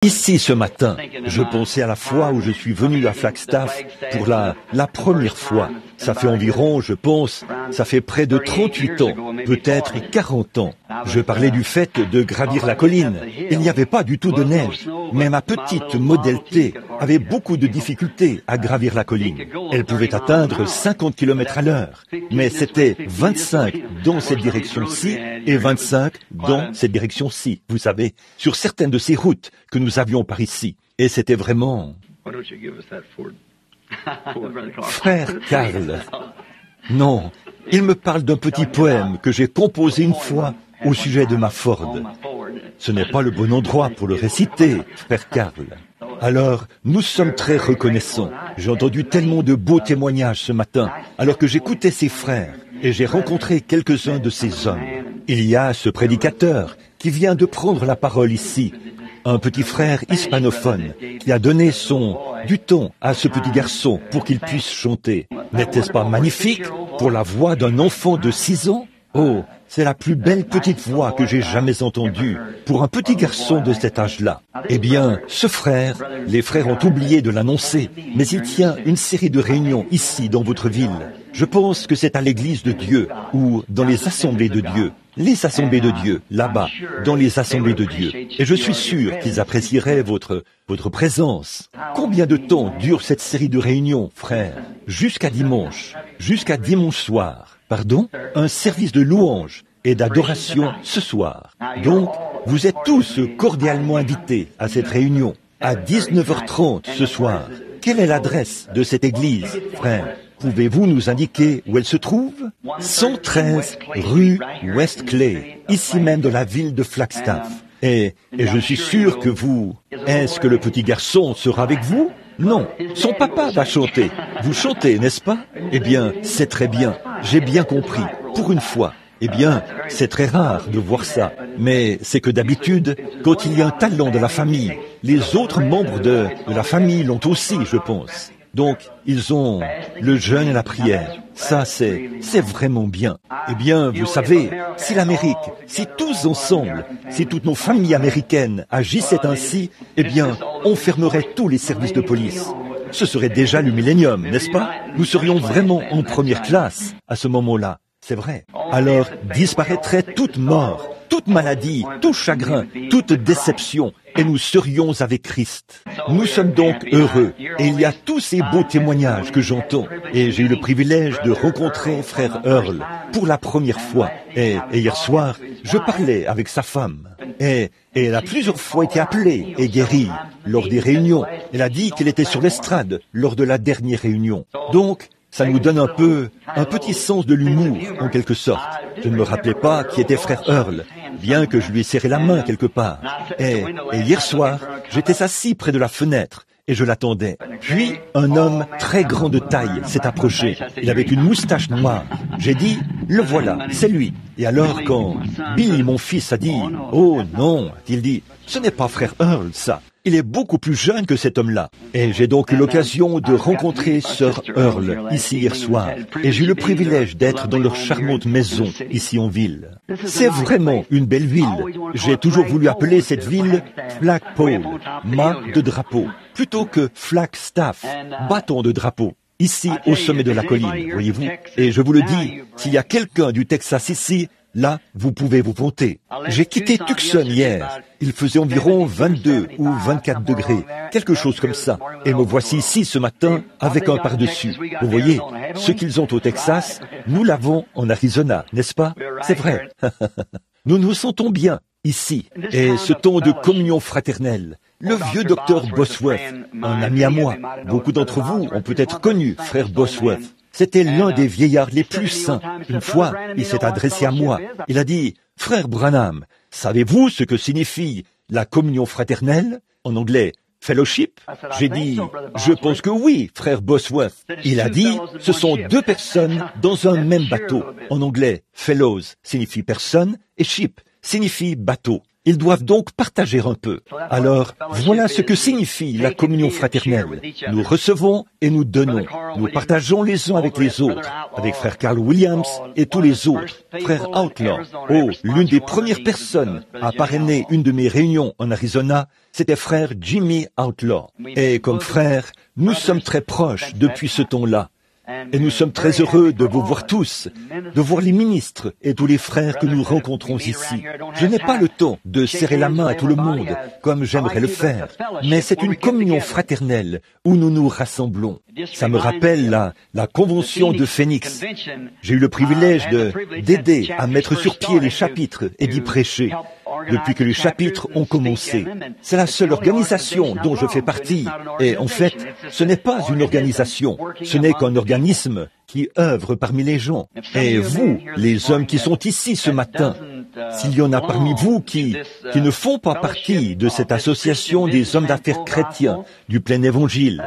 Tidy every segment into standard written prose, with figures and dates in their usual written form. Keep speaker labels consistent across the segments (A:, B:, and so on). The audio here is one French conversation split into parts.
A: Ici ce matin, je pensais à la fois où je suis venu à Flagstaff pour la première fois. Ça fait environ, je pense, ça fait près de 38 ans, peut-être 40 ans. Je parlais du fait de gravir la colline. Il n'y avait pas du tout de neige, mais ma petite Model T avait beaucoup de difficultés à gravir la colline. Elle pouvait atteindre 50 km à l'heure, mais c'était 25 dans cette direction-ci et 25 dans cette direction-ci, vous savez, sur certaines de ces routes que nous avions par ici. Et c'était vraiment... Frère Carl, non, il me parle d'un petit poème que j'ai composé une fois au sujet de ma Ford. Ce n'est pas le bon endroit pour le réciter, frère Carl. Alors, nous sommes très reconnaissants. J'ai entendu tellement de beaux témoignages ce matin, alors que j'écoutais ces frères, et j'ai rencontré quelques-uns de ces hommes. Il y a ce prédicateur qui vient de prendre la parole ici, un petit frère hispanophone qui a donné du temps à ce petit garçon pour qu'il puisse chanter. N'était-ce pas magnifique pour la voix d'un enfant de 6 ans? Oh, c'est la plus belle petite voix que j'ai jamais entendue pour un petit garçon de cet âge-là. Eh bien, ce frère, les frères ont oublié de l'annoncer, mais il tient une série de réunions ici dans votre ville. Je pense que c'est à l'église de Dieu ou dans les assemblées de Dieu. Les assemblées de Dieu, là-bas, dans les assemblées de Dieu. Et je suis sûr qu'ils apprécieraient votre présence. Combien de temps dure cette série de réunions, frère? Jusqu'à dimanche soir. Pardon? Un service de louange et d'adoration ce soir. Donc, vous êtes tous cordialement invités à cette réunion à 19h30 ce soir. Quelle est l'adresse de cette église, frère? Pouvez-vous nous indiquer où elle se trouve? 113 rue West Clay, ici même dans la ville de Flagstaff. Et je suis sûr que est-ce que le petit garçon sera avec vous? Non, son papa va chanter. Vous chantez, n'est-ce pas? Eh bien, c'est très bien. J'ai bien compris. Pour une fois. Eh bien, c'est très rare de voir ça. Mais c'est que d'habitude, quand il y a un talent de la famille, les autres membres de la famille l'ont aussi, je pense. Donc, ils ont le jeûne et la prière. Ça, c'est vraiment bien. Eh bien, vous savez, si l'Amérique, si tous ensemble, si toutes nos familles américaines agissaient ainsi, eh bien, on fermerait tous les services de police. Ce serait déjà le millénium, n'est-ce pas? Nous serions vraiment en première classe à ce moment-là. C'est vrai. Alors, disparaîtrait toute mort, toute maladie, tout chagrin, toute déception, et nous serions avec Christ. Nous sommes donc heureux, et il y a tous ces beaux témoignages que j'entends, et j'ai eu le privilège de rencontrer frère Earl pour la première fois, et hier soir, je parlais avec sa femme, et elle a plusieurs fois été appelée et guérie lors des réunions. Elle a dit qu'elle était sur l'estrade lors de la dernière réunion. Donc, ça nous donne un petit sens de l'humour, en quelque sorte. Je ne me rappelais pas qui était frère Earl, bien que je lui ai serré la main quelque part. Et hier soir, j'étais assis près de la fenêtre, et je l'attendais. Puis, un homme très grand de taille s'est approché. Il avait une moustache noire. J'ai dit, le voilà, c'est lui. Et alors, quand Bill, mon fils, a dit, oh non, a-t-il dit, ce n'est pas frère Earl, ça. Il est beaucoup plus jeune que cet homme-là. Et j'ai donc eu l'occasion de rencontrer sœur Earl ici hier soir. Et j'ai eu le privilège d'être dans leur charmante maison ici en ville. C'est vraiment une belle ville. J'ai toujours voulu appeler cette ville Flagpole, mât de drapeau, plutôt que Flagstaff, bâton de drapeau. Ici, au sommet de la colline, voyez-vous. Et je vous le dis, s'il y a quelqu'un du Texas ici, là, vous pouvez vous compter. J'ai quitté Tucson hier. Il faisait environ 22 ou 24 degrés, quelque chose comme ça. Et me voici ici ce matin avec un par-dessus. Vous voyez, ce qu'ils ont au Texas, nous l'avons en Arizona, n'est-ce pas? C'est vrai. Nous nous sentons bien ici. Et ce temps de communion fraternelle. Le vieux docteur Bosworth, un ami à moi. Beaucoup d'entre vous ont peut-être connu frère Bosworth. C'était l'un des vieillards les plus saints. Une fois, il s'est adressé à moi. Il a dit, « Frère Branham, savez-vous ce que signifie la communion fraternelle? En anglais, fellowship ?» J'ai dit, « Je pense que oui, frère Bosworth. » Il a dit, « Ce sont deux personnes dans un même bateau. » En anglais, fellows signifie personne et ship signifie bateau. Ils doivent donc partager un peu. Alors, voilà ce que signifie la communion fraternelle. Nous recevons et nous donnons. Nous partageons les uns avec les autres, avec frère Carl Williams et tous les autres. Frère Outlaw, l'une des premières personnes à parrainer une de mes réunions en Arizona, c'était frère Jimmy Outlaw. Et comme frère, nous sommes très proches depuis ce temps-là. Et nous sommes très heureux de vous voir tous, de voir les ministres et tous les frères que nous rencontrons ici. Je n'ai pas le temps de serrer la main à tout le monde, comme j'aimerais le faire, mais c'est une communion fraternelle où nous nous rassemblons. Ça me rappelle la convention de Phoenix. J'ai eu le privilège d'aider à mettre sur pied les chapitres et d'y prêcher. Depuis que les chapitres ont commencé. C'est la seule organisation dont je fais partie. Et en fait, ce n'est pas une organisation, ce n'est qu'un organisme qui œuvre parmi les gens. Et vous, les hommes qui sont ici ce matin, s'il y en a parmi vous qui ne font pas partie de cette association des hommes d'affaires chrétiens du plein évangile,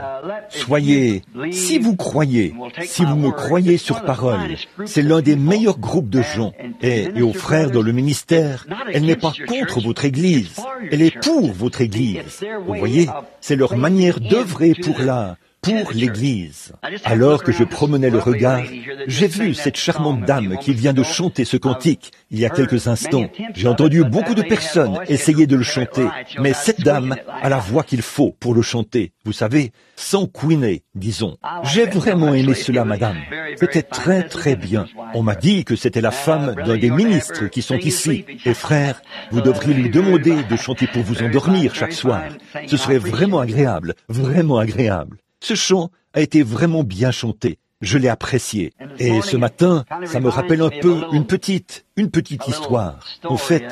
A: soyez, si vous me croyez sur parole, c'est l'un des meilleurs groupes de gens. Et aux frères dans le ministère, elle n'est pas contre votre Église, elle est pour votre Église. Vous voyez, c'est leur manière d'œuvrer pour l'Église. Alors que je promenais le regard, j'ai vu cette charmante dame qui vient de chanter ce cantique il y a quelques instants. J'ai entendu beaucoup de personnes essayer de le chanter, mais cette dame a la voix qu'il faut pour le chanter. Vous savez, sans couiner, disons. J'ai vraiment aimé cela, madame. C'était très très bien. On m'a dit que c'était la femme d'un des ministres qui sont ici. Et frère, vous devriez lui demander de chanter pour vous endormir chaque soir. Ce serait vraiment agréable, vraiment agréable. Ce chant a été vraiment bien chanté. Je l'ai apprécié. Et ce matin, ça me rappelle un peu une petite histoire. En fait,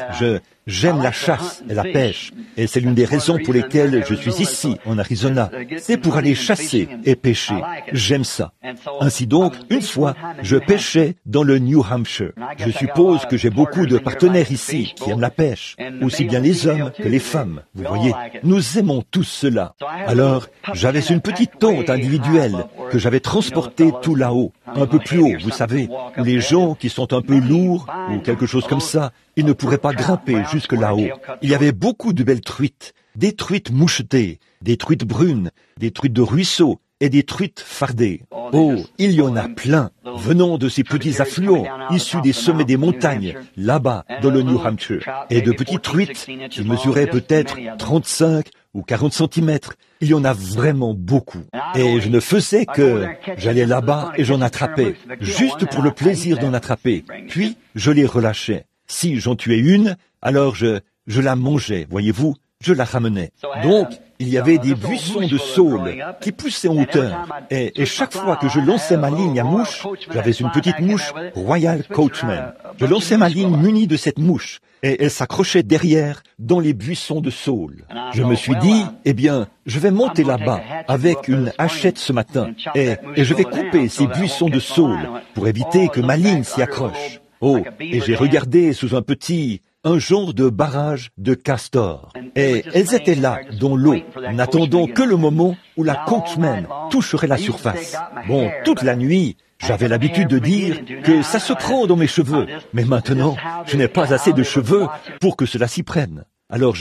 A: j'aime la chasse et la pêche. Et c'est l'une des raisons pour lesquelles je suis ici, en Arizona. C'est pour aller chasser et pêcher. J'aime ça. Ainsi donc, une fois, je pêchais dans le New Hampshire. Je suppose que j'ai beaucoup de partenaires ici qui aiment la pêche. Aussi bien les hommes que les femmes. Vous voyez, nous aimons tous cela. Alors, j'avais une petite tente individuelle que j'avais transportée tout là-haut, un peu plus haut, vous savez, où les gens qui sont un peu lourds ou quelque chose comme ça, ils ne pourraient pas grimper jusque là-haut. Il y avait beaucoup de belles truites, des truites mouchetées, des truites brunes, des truites de ruisseau et des truites fardées. Oh, il y en a plein, venant de ces petits affluents, issus des sommets des montagnes, là-bas, dans le New Hampshire. Et de petites truites qui mesuraient peut-être 35 ou 40 centimètres. Il y en a vraiment beaucoup. Et je ne faisais que... J'allais là-bas et j'en attrapais, juste pour le plaisir d'en attraper. Puis, je les relâchais. Si j'en tuais une, alors je la mangeais, voyez-vous, je la ramenais. Donc, il y avait des buissons de saules qui poussaient en hauteur. Et chaque fois que je lançais ma ligne à mouche, j'avais une petite mouche Royal Coachman. Je lançais ma ligne munie de cette mouche. Et elle s'accrochait derrière dans les buissons de saules. Je me suis dit, eh bien, je vais monter là-bas avec une hachette ce matin et je vais couper ces buissons de saules pour éviter que ma ligne s'y accroche. Oh, et j'ai regardé sous un genre de barrage de castors. Et elles étaient là, dans l'eau, n'attendant que le moment où la coachman toucherait la surface. Bon, toute la nuit, j'avais l'habitude de dire que ça se prend dans mes cheveux. Mais maintenant, je n'ai pas assez de cheveux pour que cela s'y prenne. Alors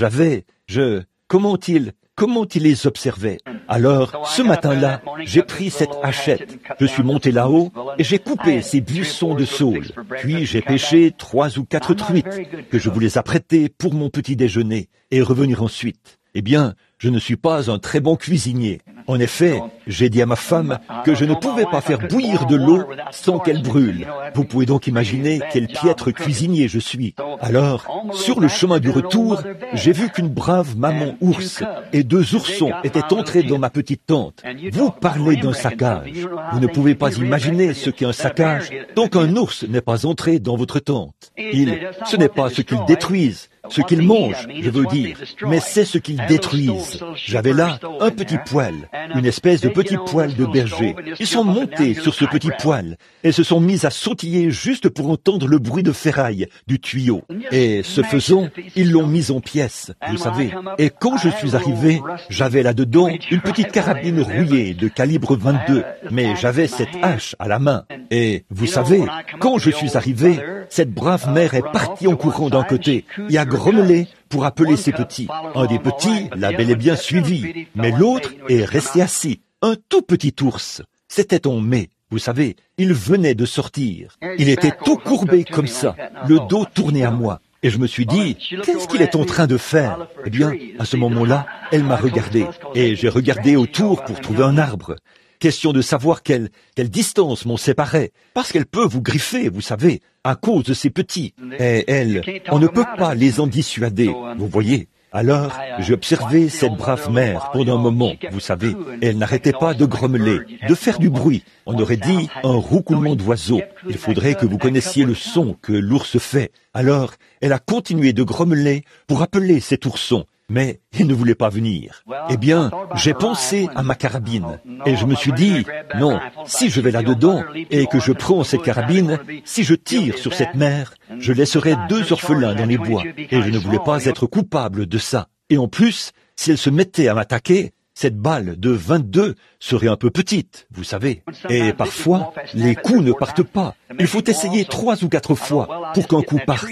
A: comment il les observait? Alors, ce matin-là, j'ai pris cette hachette. Je suis monté là-haut et j'ai coupé ces buissons de saules. Puis j'ai pêché 3 ou 4 truites que je voulais apprêter pour mon petit déjeuner et revenir ensuite. Eh bien, je ne suis pas un très bon cuisinier. En effet, j'ai dit à ma femme que je ne pouvais pas faire bouillir de l'eau sans qu'elle brûle. Vous pouvez donc imaginer quel piètre cuisinier je suis. Alors, sur le chemin du retour, j'ai vu qu'une brave maman ours et 2 oursons étaient entrés dans ma petite tente. Vous parlez d'un saccage. Vous ne pouvez pas imaginer ce qu'est un saccage tant qu'un ours n'est pas entré dans votre tente. Ce n'est pas ce qu'ils détruisent, ce qu'ils mangent, je veux dire, mais c'est ce qu'ils détruisent. J'avais là un petit poêle, une espèce de petit poêle de berger. Ils sont montés sur ce petit poêle et se sont mis à sautiller juste pour entendre le bruit de ferraille du tuyau. Et ce faisant, ils l'ont mis en pièces, vous savez. Et quand je suis arrivé, j'avais là-dedans une petite carabine rouillée de calibre 22, mais j'avais cette hache à la main. Et vous savez, quand je suis arrivé, cette brave mère est partie en courant d'un côté et a grommelé pour appeler ses petits. Un des petits l'a bel et bien suivi, mais l'autre est resté assis. Un tout petit ours. C'était en mai. Vous savez, il venait de sortir. Il était tout courbé comme ça, le dos tourné à moi. Et je me suis dit, qu'est-ce qu'il est en train de faire? Eh bien, à ce moment-là, elle m'a regardé. Et j'ai regardé autour pour trouver un arbre. Question de savoir quelle distance m'en séparait. Parce qu'elle peut vous griffer, vous savez, à cause de ses petits. Et elle, on ne peut pas les en dissuader, vous voyez. Alors, j'ai observé cette brave mère pendant un moment, vous savez, et elle n'arrêtait pas de grommeler, de faire du bruit. On aurait dit un roucoulement d'oiseaux. Il faudrait que vous connaissiez le son que l'ours fait. Alors, elle a continué de grommeler pour appeler cet ourson. Mais il ne voulait pas venir. Eh bien, j'ai pensé à ma carabine. Et je me suis dit, non, si je vais là-dedans et que je prends cette carabine, si je tire sur cette mère, je laisserai 2 orphelins dans les bois. Et je ne voulais pas être coupable de ça. Et en plus, si elle se mettait à m'attaquer, cette balle de 22 serait un peu petite, vous savez. Et parfois, les coups ne partent pas. Il faut essayer 3 ou 4 fois pour qu'un coup parte.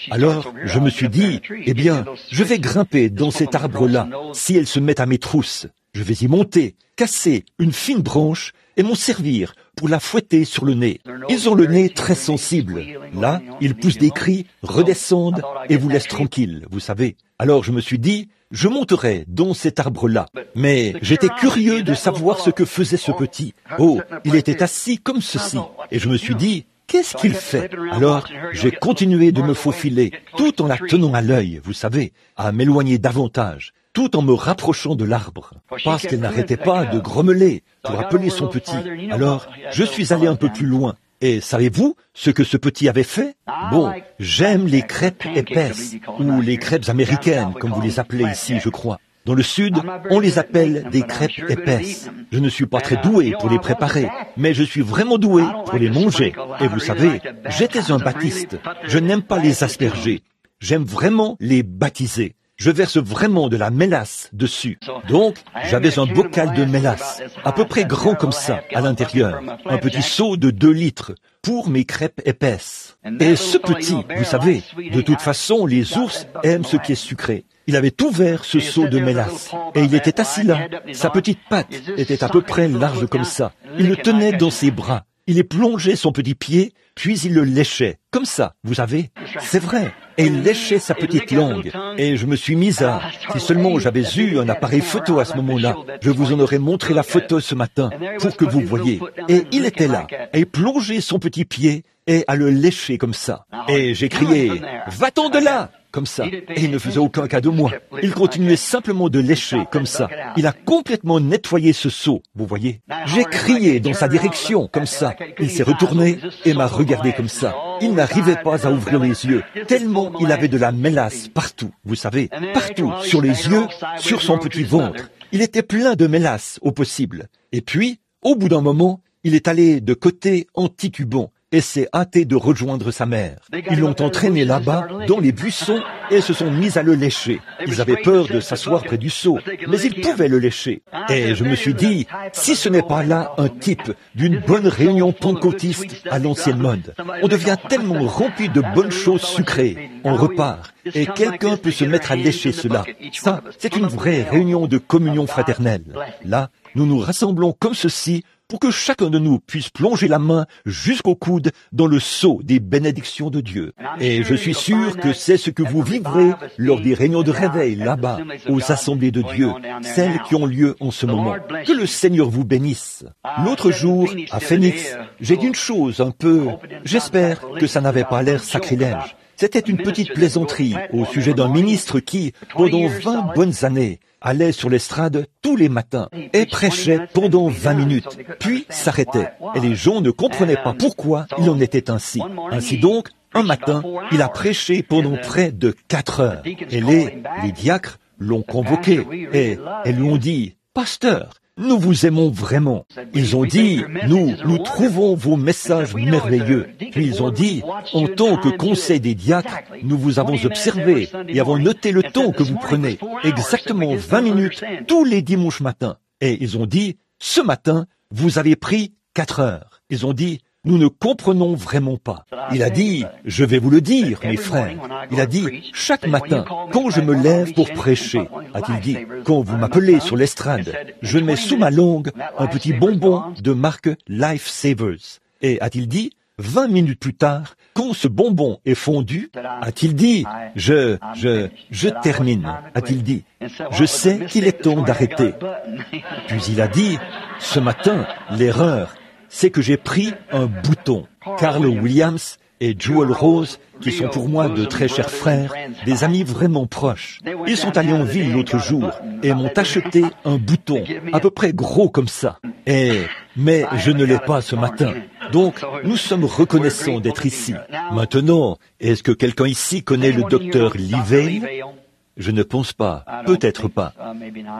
A: Alors, je me suis dit, eh bien, je vais grimper dans cet arbre-là. Si elle se met à mes trousses, je vais y monter, casser une fine branche et m'en servir pour la fouetter sur le nez. Ils ont le nez très sensible. Là, ils poussent des cris, redescendent et vous laissent tranquille, vous savez. Alors je me suis dit, je monterai dans cet arbre-là. Mais j'étais curieux de savoir ce que faisait ce petit. Oh, il était assis comme ceci. Et je me suis dit, qu'est-ce qu'il fait? Alors, j'ai continué de me faufiler, tout en la tenant à l'œil, vous savez, à m'éloigner davantage, tout en me rapprochant de l'arbre, parce qu'elle n'arrêtait pas de grommeler pour appeler son petit. Alors, je suis allé un peu plus loin. Et savez-vous ce que ce petit avait fait? Bon, j'aime les crêpes épaisses, ou les crêpes américaines, comme vous les appelez ici, je crois. Dans le sud, on les appelle des crêpes épaisses. Je ne suis pas très doué pour les préparer, mais je suis vraiment doué pour les manger. Et vous savez, j'étais un baptiste. Je n'aime pas les asperger. J'aime vraiment les baptiser. Je verse vraiment de la mélasse dessus. Donc, j'avais un bocal de mélasse, à peu près grand comme ça, à l'intérieur. Un petit seau de 2 litres pour mes crêpes épaisses. Et ce petit, vous savez, de toute façon, les ours aiment ce qui est sucré. Il avait ouvert ce seau de mélasse, et il était assis là. Sa petite patte était à peu près large comme ça. Il le tenait dans ses bras. Il y plongeait son petit pied, puis il le léchait. Comme ça, vous savez. C'est vrai. Et il léchait sa petite langue. Et je me suis mis à... Si seulement j'avais eu un appareil photo à ce moment-là, je vous en aurais montré la photo ce matin, pour que vous voyiez. Et il était là, et plongeait son petit pied, et à le lécher comme ça. Et j'ai crié, « Va-t'en de là !» comme ça. Et il ne faisait aucun cas de moi. Il continuait simplement de lécher, comme ça. Il a complètement nettoyé ce seau, vous voyez. J'ai crié dans sa direction, comme ça. Il s'est retourné et m'a regardé comme ça. Il n'arrivait pas à ouvrir les yeux, tellement il avait de la mélasse partout, vous savez, partout, sur les yeux, sur son petit ventre. Il était plein de mélasse au possible. Et puis, au bout d'un moment, il est allé de côté en titubant et s'est hâté de rejoindre sa mère. Ils l'ont entraîné là-bas, dans les buissons, et se sont mis à le lécher. Ils avaient peur de s'asseoir près du seau, mais ils pouvaient le lécher. Et je me suis dit, si ce n'est pas là un type d'une bonne réunion pentecôtiste à l'ancienne mode, on devient tellement rempli de bonnes choses sucrées, on repart, et quelqu'un peut se mettre à lécher cela. Ça, c'est une vraie réunion de communion fraternelle. Là, nous nous rassemblons comme ceci, pour que chacun de nous puisse plonger la main jusqu'au coude dans le seau des bénédictions de Dieu. Et je suis sûr que c'est ce que vous vivrez lors des réunions de réveil là-bas, aux assemblées de Dieu, celles qui ont lieu en ce moment. Que le Seigneur vous bénisse. L'autre jour, à Phoenix, j'ai dit une chose un peu... J'espère que ça n'avait pas l'air sacrilège. C'était une petite plaisanterie au sujet d'un ministre qui, pendant 20 bonnes années, allait sur l'estrade tous les matins et prêchait pendant 20 minutes, puis s'arrêtait. Et les gens ne comprenaient pas pourquoi il en était ainsi. Ainsi donc, un matin, il a prêché pendant près de 4 heures. Et les diacres l'ont convoqué et lui ont dit, « Pasteur, nous vous aimons vraiment. » Ils ont dit, nous trouvons vos messages merveilleux. Puis ils ont dit, en tant que conseil des diacres, nous vous avons observé et avons noté le temps que vous prenez, exactement 20 minutes tous les dimanches matins. Et ils ont dit, ce matin, vous avez pris 4 heures. Ils ont dit, nous ne comprenons vraiment pas. Il a dit, je vais vous le dire, mes frères. Il a dit, chaque matin, quand je me lève pour prêcher, a-t-il dit, quand vous m'appelez sur l'estrade, je mets sous ma langue un petit bonbon de marque Life Savers. Et a-t-il dit, 20 minutes plus tard, quand ce bonbon est fondu, a-t-il dit, je termine, a-t-il dit, je sais qu'il est temps d'arrêter. Puis il a dit, ce matin, l'erreur, c'est que j'ai pris un bouton. Carl Williams et Joel Rose, qui sont pour moi de très chers frères, des amis vraiment proches. Ils sont allés en ville l'autre jour et m'ont acheté un bouton, à peu près gros comme ça. Mais je ne l'ai pas ce matin. Donc, nous sommes reconnaissants d'être ici. Maintenant, est-ce que quelqu'un ici connaît le docteur Livey? Je ne pense pas, peut-être pas.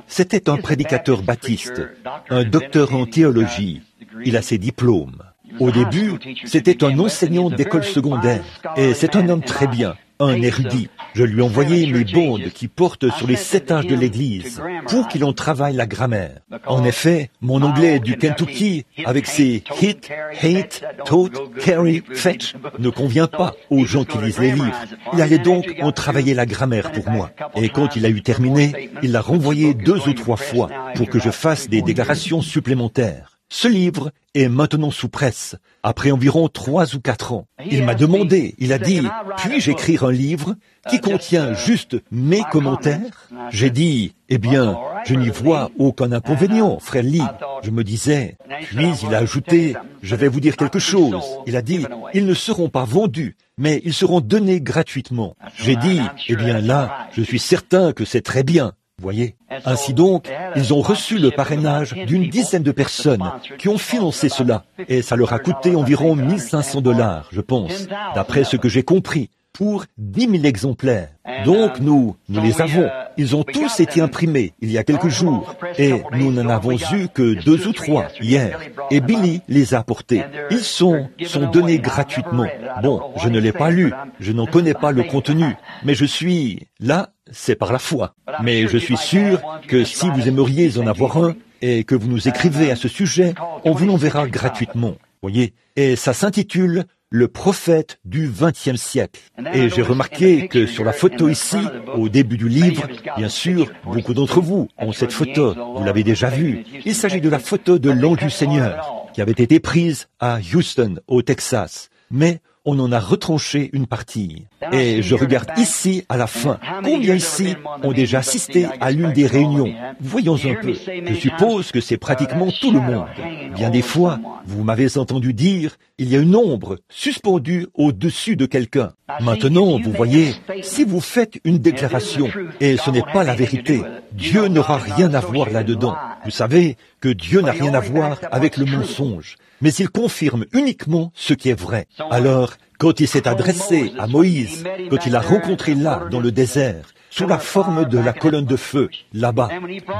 A: C'était un prédicateur baptiste, un docteur en théologie. Il a ses diplômes. Au début, c'était un enseignant d'école secondaire, et c'est un homme très bien, un érudit. Je lui ai envoyé mes bandes qui portent sur les 7 âges de l'Église pour qu'il en travaille la grammaire. En effet, mon anglais du Kentucky, avec ses hit, hate, tote, carry, fetch, ne convient pas aux gens qui lisent les livres. Il allait donc en travailler la grammaire pour moi. Et quand il a eu terminé, il l'a renvoyé 2 ou 3 fois pour que je fasse des déclarations supplémentaires. Ce livre est maintenant sous presse, après environ 3 ou 4 ans. Il m'a demandé, il a dit, puis-je écrire un livre qui contient juste mes commentaires? J'ai dit, eh bien, je n'y vois aucun inconvénient, frère Lee. Je me disais, puis il a ajouté, je vais vous dire quelque chose. Il a dit, ils ne seront pas vendus, mais ils seront donnés gratuitement. J'ai dit, eh bien là, je suis certain que c'est très bien. Voyez. Ainsi donc, ils ont reçu le parrainage d'une dizaine de personnes qui ont financé cela. Et ça leur a coûté environ $1 500, je pense, d'après ce que j'ai compris, pour 10 000 exemplaires. Donc nous les avons. Ils ont tous été imprimés il y a quelques jours. Et nous n'en avons eu que 2 ou 3 hier. Et Billy les a apportés. Ils sont donnés gratuitement. Bon, je ne l'ai pas lu. Je n'en connais pas le contenu. Mais je suis là. C'est par la foi. Mais je suis sûr que si vous aimeriez en avoir un et que vous nous écrivez à ce sujet, on vous l'enverra gratuitement. Voyez. Et ça s'intitule « Le prophète du XXe siècle ». Et j'ai remarqué que sur la photo ici, au début du livre, bien sûr, beaucoup d'entre vous ont cette photo. Vous l'avez déjà vue. Il s'agit de la photo de l'ange du Seigneur qui avait été prise à Houston, au Texas. Mais on en a retranché une partie. Et je regarde ici, à la fin, combien ici ont déjà assisté à l'une des réunions. Voyons un peu. Je suppose que c'est pratiquement tout le monde. Bien des fois, vous m'avez entendu dire, il y a une ombre suspendue au-dessus de quelqu'un. Maintenant, vous voyez, si vous faites une déclaration et ce n'est pas la vérité, Dieu n'aura rien à voir là-dedans. Vous savez que Dieu n'a rien à voir avec le mensonge. Mais il confirme uniquement ce qui est vrai. Alors, quand il s'est adressé à Moïse, quand il l'a rencontré là, dans le désert, sous la forme de la colonne de feu, là-bas,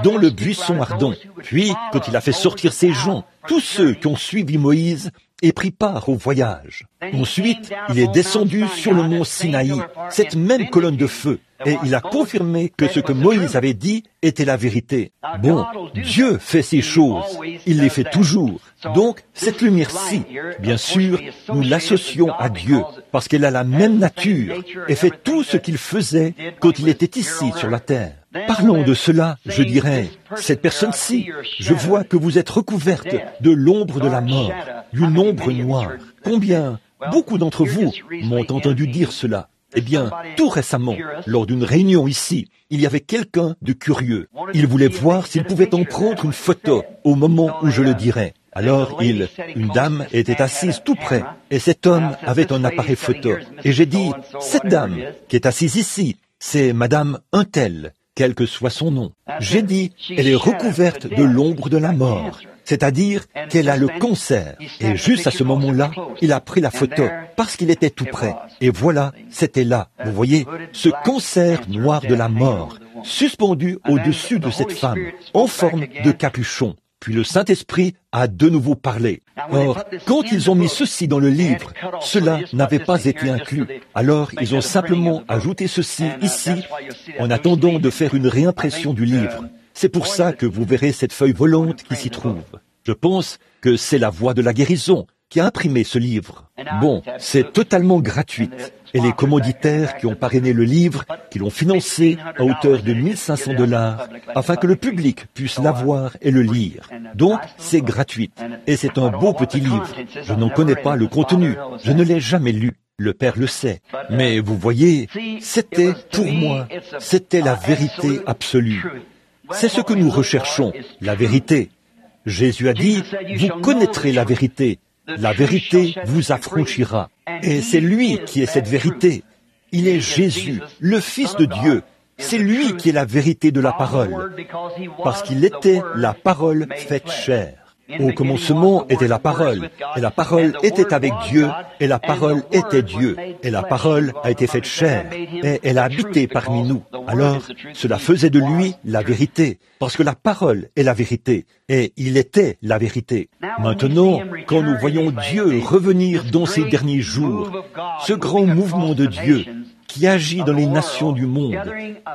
A: dans le buisson ardent, puis quand il a fait sortir ses gens, tous ceux qui ont suivi Moïse, et pris part au voyage. Ensuite, il est descendu sur le mont Sinaï, cette même colonne de feu, et il a confirmé que ce que Moïse avait dit était la vérité. Bon, Dieu fait ces choses, il les fait toujours. Donc, cette lumière-ci, bien sûr, nous l'associons à Dieu, parce qu'elle a la même nature, et fait tout ce qu'il faisait quand il était ici sur la terre. Parlons de cela, je dirais, cette personne-ci, je vois que vous êtes recouverte de l'ombre de la mort, d'une ombre noire. Combien, beaucoup d'entre vous m'ont entendu dire cela. Eh bien, tout récemment, lors d'une réunion ici, il y avait quelqu'un de curieux. Il voulait voir s'il pouvait en prendre une photo au moment où je le dirais. Alors une dame était assise tout près, et cet homme avait un appareil photo. Et j'ai dit, cette dame qui est assise ici, c'est Madame Untel, quel que soit son nom. J'ai dit, elle est recouverte de l'ombre de la mort, c'est-à-dire qu'elle a le cancer. Et juste à ce moment-là, il a pris la photo, parce qu'il était tout près. Et voilà, c'était là, vous voyez, ce cancer noir de la mort, suspendu au-dessus de cette femme, en forme de capuchon. Puis le Saint-Esprit a de nouveau parlé. Or, quand ils ont mis ceci dans le livre, cela n'avait pas été inclus. Alors, ils ont simplement ajouté ceci ici, en attendant de faire une réimpression du livre. C'est pour ça que vous verrez cette feuille volante qui s'y trouve. Je pense que c'est la voie de la guérison, qui a imprimé ce livre. Bon, c'est totalement gratuit. Et les commanditaires qui ont parrainé le livre, qui l'ont financé à hauteur de $1 500, afin que le public puisse l'avoir et le lire. Donc, c'est gratuit. Et c'est un beau petit livre. Je n'en connais pas le contenu. Je ne l'ai jamais lu. Le Père le sait. Mais vous voyez, c'était, pour moi, c'était la vérité absolue. C'est ce que nous recherchons, la vérité. Jésus a dit, vous connaîtrez la vérité vous affranchira. Et c'est lui qui est cette vérité. Il est Jésus, le Fils de Dieu. C'est lui qui est la vérité de la parole. Parce qu'il était la parole faite chair. Au commencement était la parole, et la parole était avec Dieu, et la parole était Dieu, et la parole a été faite chair, et elle a habité parmi nous. Alors, cela faisait de lui la vérité, parce que la parole est la vérité, et il était la vérité. Maintenant, quand nous voyons Dieu revenir dans ces derniers jours, ce grand mouvement de Dieu, qui agit dans les nations du monde